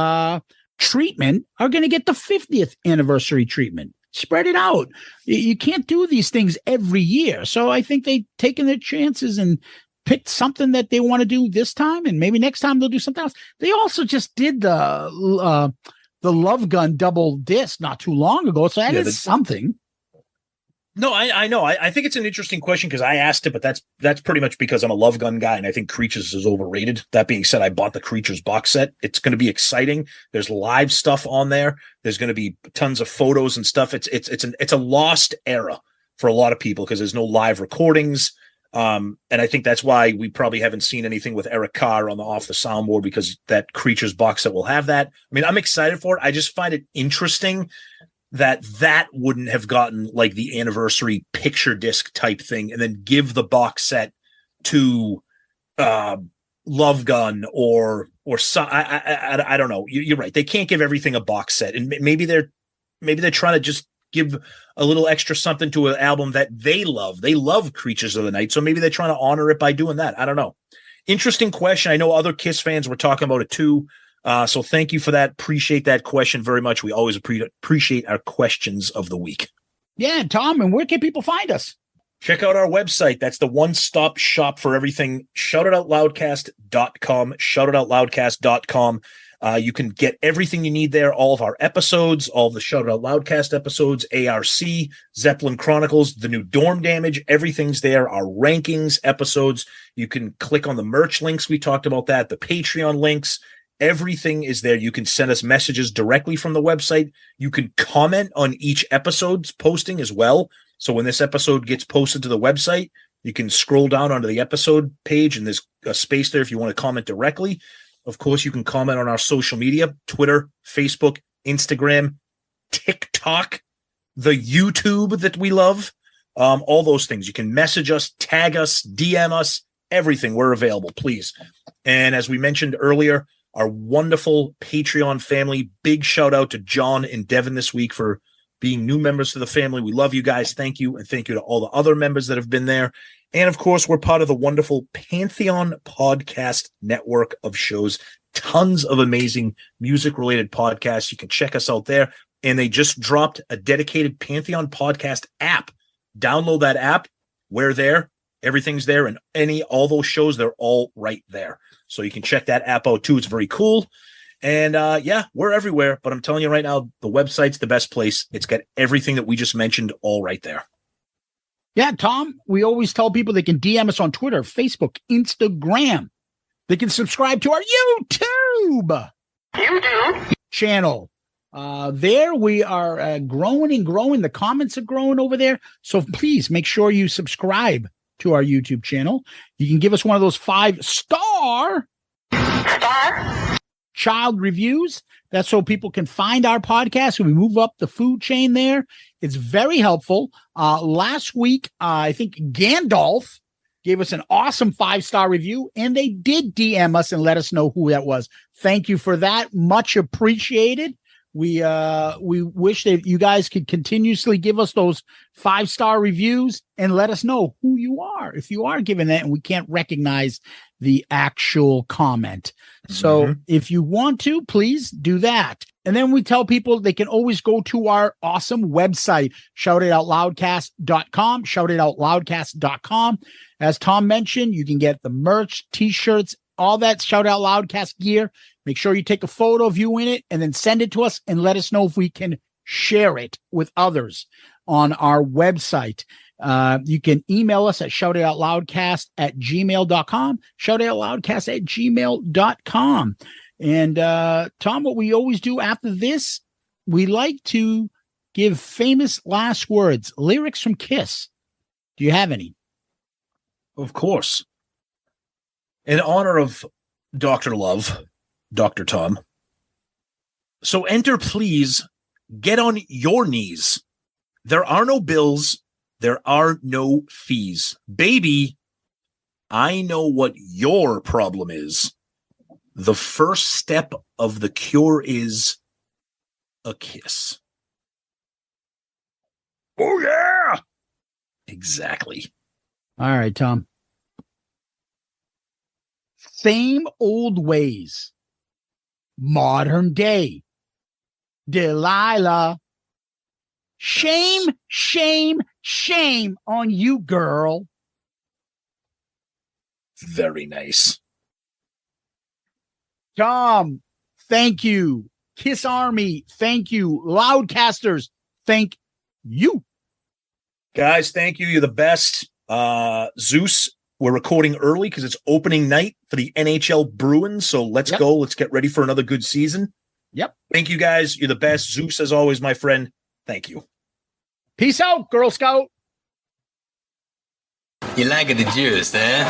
treatment are going to get the 50th anniversary treatment. Spread it out. You can't do these things every year. So I think they've taken their chances and picked something that they want to do this time, and maybe next time they'll do something else. They also just did the Love Gun double disc not too long ago, so that is something. No, I know. I think it's an interesting question because I asked it, but that's pretty much because I'm a Love Gun guy and I think Creatures is overrated. That being said, I bought the Creatures box set. It's going to be exciting. There's live stuff on there. There's going to be tons of photos and stuff. It's a lost era for a lot of people because there's no live recordings. And I think that's why we probably haven't seen anything with Eric Carr off the soundboard, because that Creatures box set will have that. I mean, I'm excited for it. I just find it interesting that wouldn't have gotten like the anniversary picture disc type thing and then give the box set to Love Gun or some, I don't know. You're right. They can't give everything a box set, and maybe they're trying to just give a little extra something to an album that they love. They love Creatures of the Night, so maybe they're trying to honor it by doing that. I don't know. Interesting question. I know other Kiss fans were talking about it too. So thank you for that. Appreciate that question very much. We always appreciate our questions of the week. Yeah, Tom, and where can people find us? Check out our website. That's the one-stop shop for everything. Shoutitoutloudcast.com. Shoutitoutloudcast.com. You can get everything you need there. All of our episodes, all of the Shout It Out Loudcast episodes, ARC, Zeppelin Chronicles, the new Dorm Damage, everything's there. Our rankings episodes. You can click on the merch links. We talked about that. The Patreon links. Everything is there. You can send us messages directly from the website. You can comment on each episode's posting as well. So when this episode gets posted to the website, you can scroll down onto the episode page and there's a space there if you want to comment directly. Of course, you can comment on our social media, Twitter, Facebook, Instagram, TikTok, the YouTube that we love, all those things. You can message us, tag us, DM us, everything. We're available, please. And as we mentioned earlier, our wonderful Patreon family, big shout out to John and Devin this week for being new members to the family. We love you guys. Thank you. And thank you to all the other members that have been there. And of course, we're part of the wonderful Pantheon podcast network of shows. Tons of amazing music related podcasts. You can check us out there. And they just dropped a dedicated Pantheon podcast app. Download that app. We're there. Everything's there. And all those shows, they're all right there. So you can check that app out too. It's very cool. And yeah, we're everywhere. But I'm telling you right now, the website's the best place. It's got everything that we just mentioned all right there. Yeah, Tom, we always tell people they can DM us on Twitter, Facebook, Instagram. They can subscribe to our YouTube channel. There we are growing and growing. The comments are growing over there. So please make sure you subscribe to our YouTube channel. You can give us one of those 5-star child reviews. That's so people can find our podcast and we move up the food chain there. It's very helpful. Last week, I think Gandalf gave us an awesome 5-star review, and they did DM us and let us know who that was. Thank you for that. Much appreciated. We wish that you guys could continuously give us those 5-star reviews and let us know who you are, if you are giving that and we can't recognize the actual comment. So if you want to, please do that. And then we tell people they can always go to our awesome website, shoutitoutloudcast.com, shoutitoutloudcast.com. As Tom mentioned, you can get the merch, t-shirts, all that Shout Out Loudcast gear. Make sure you take a photo of you in it and then send it to us and let us know if we can share it with others on our website. You can email us at shoutitoutloudcast@gmail.com, shoutitoutloudcast@gmail.com. And Tom, what we always do after this, we like to give famous last words, lyrics from Kiss. Do you have any? Of course. In honor of Dr. Love, Dr. Tom. So enter, please. Get on your knees. There are no bills. There are no fees. Baby, I know what your problem is. The first step of the cure is a kiss. Oh, yeah. Exactly. All right, Tom. Same old ways. Modern day. Delilah. Shame, shame, shame on you, girl. Very nice. Tom, thank you. Kiss Army, thank you. Loudcasters, thank you. Guys, thank you. You're the best. Zeus, we're recording early because it's opening night for the NHL Bruins. So let's go. Let's get ready for another good season. Yep. Thank you, guys. You're the best. Zeus, as always, my friend. Thank you. Peace out, Girl Scout. You like the juice, eh?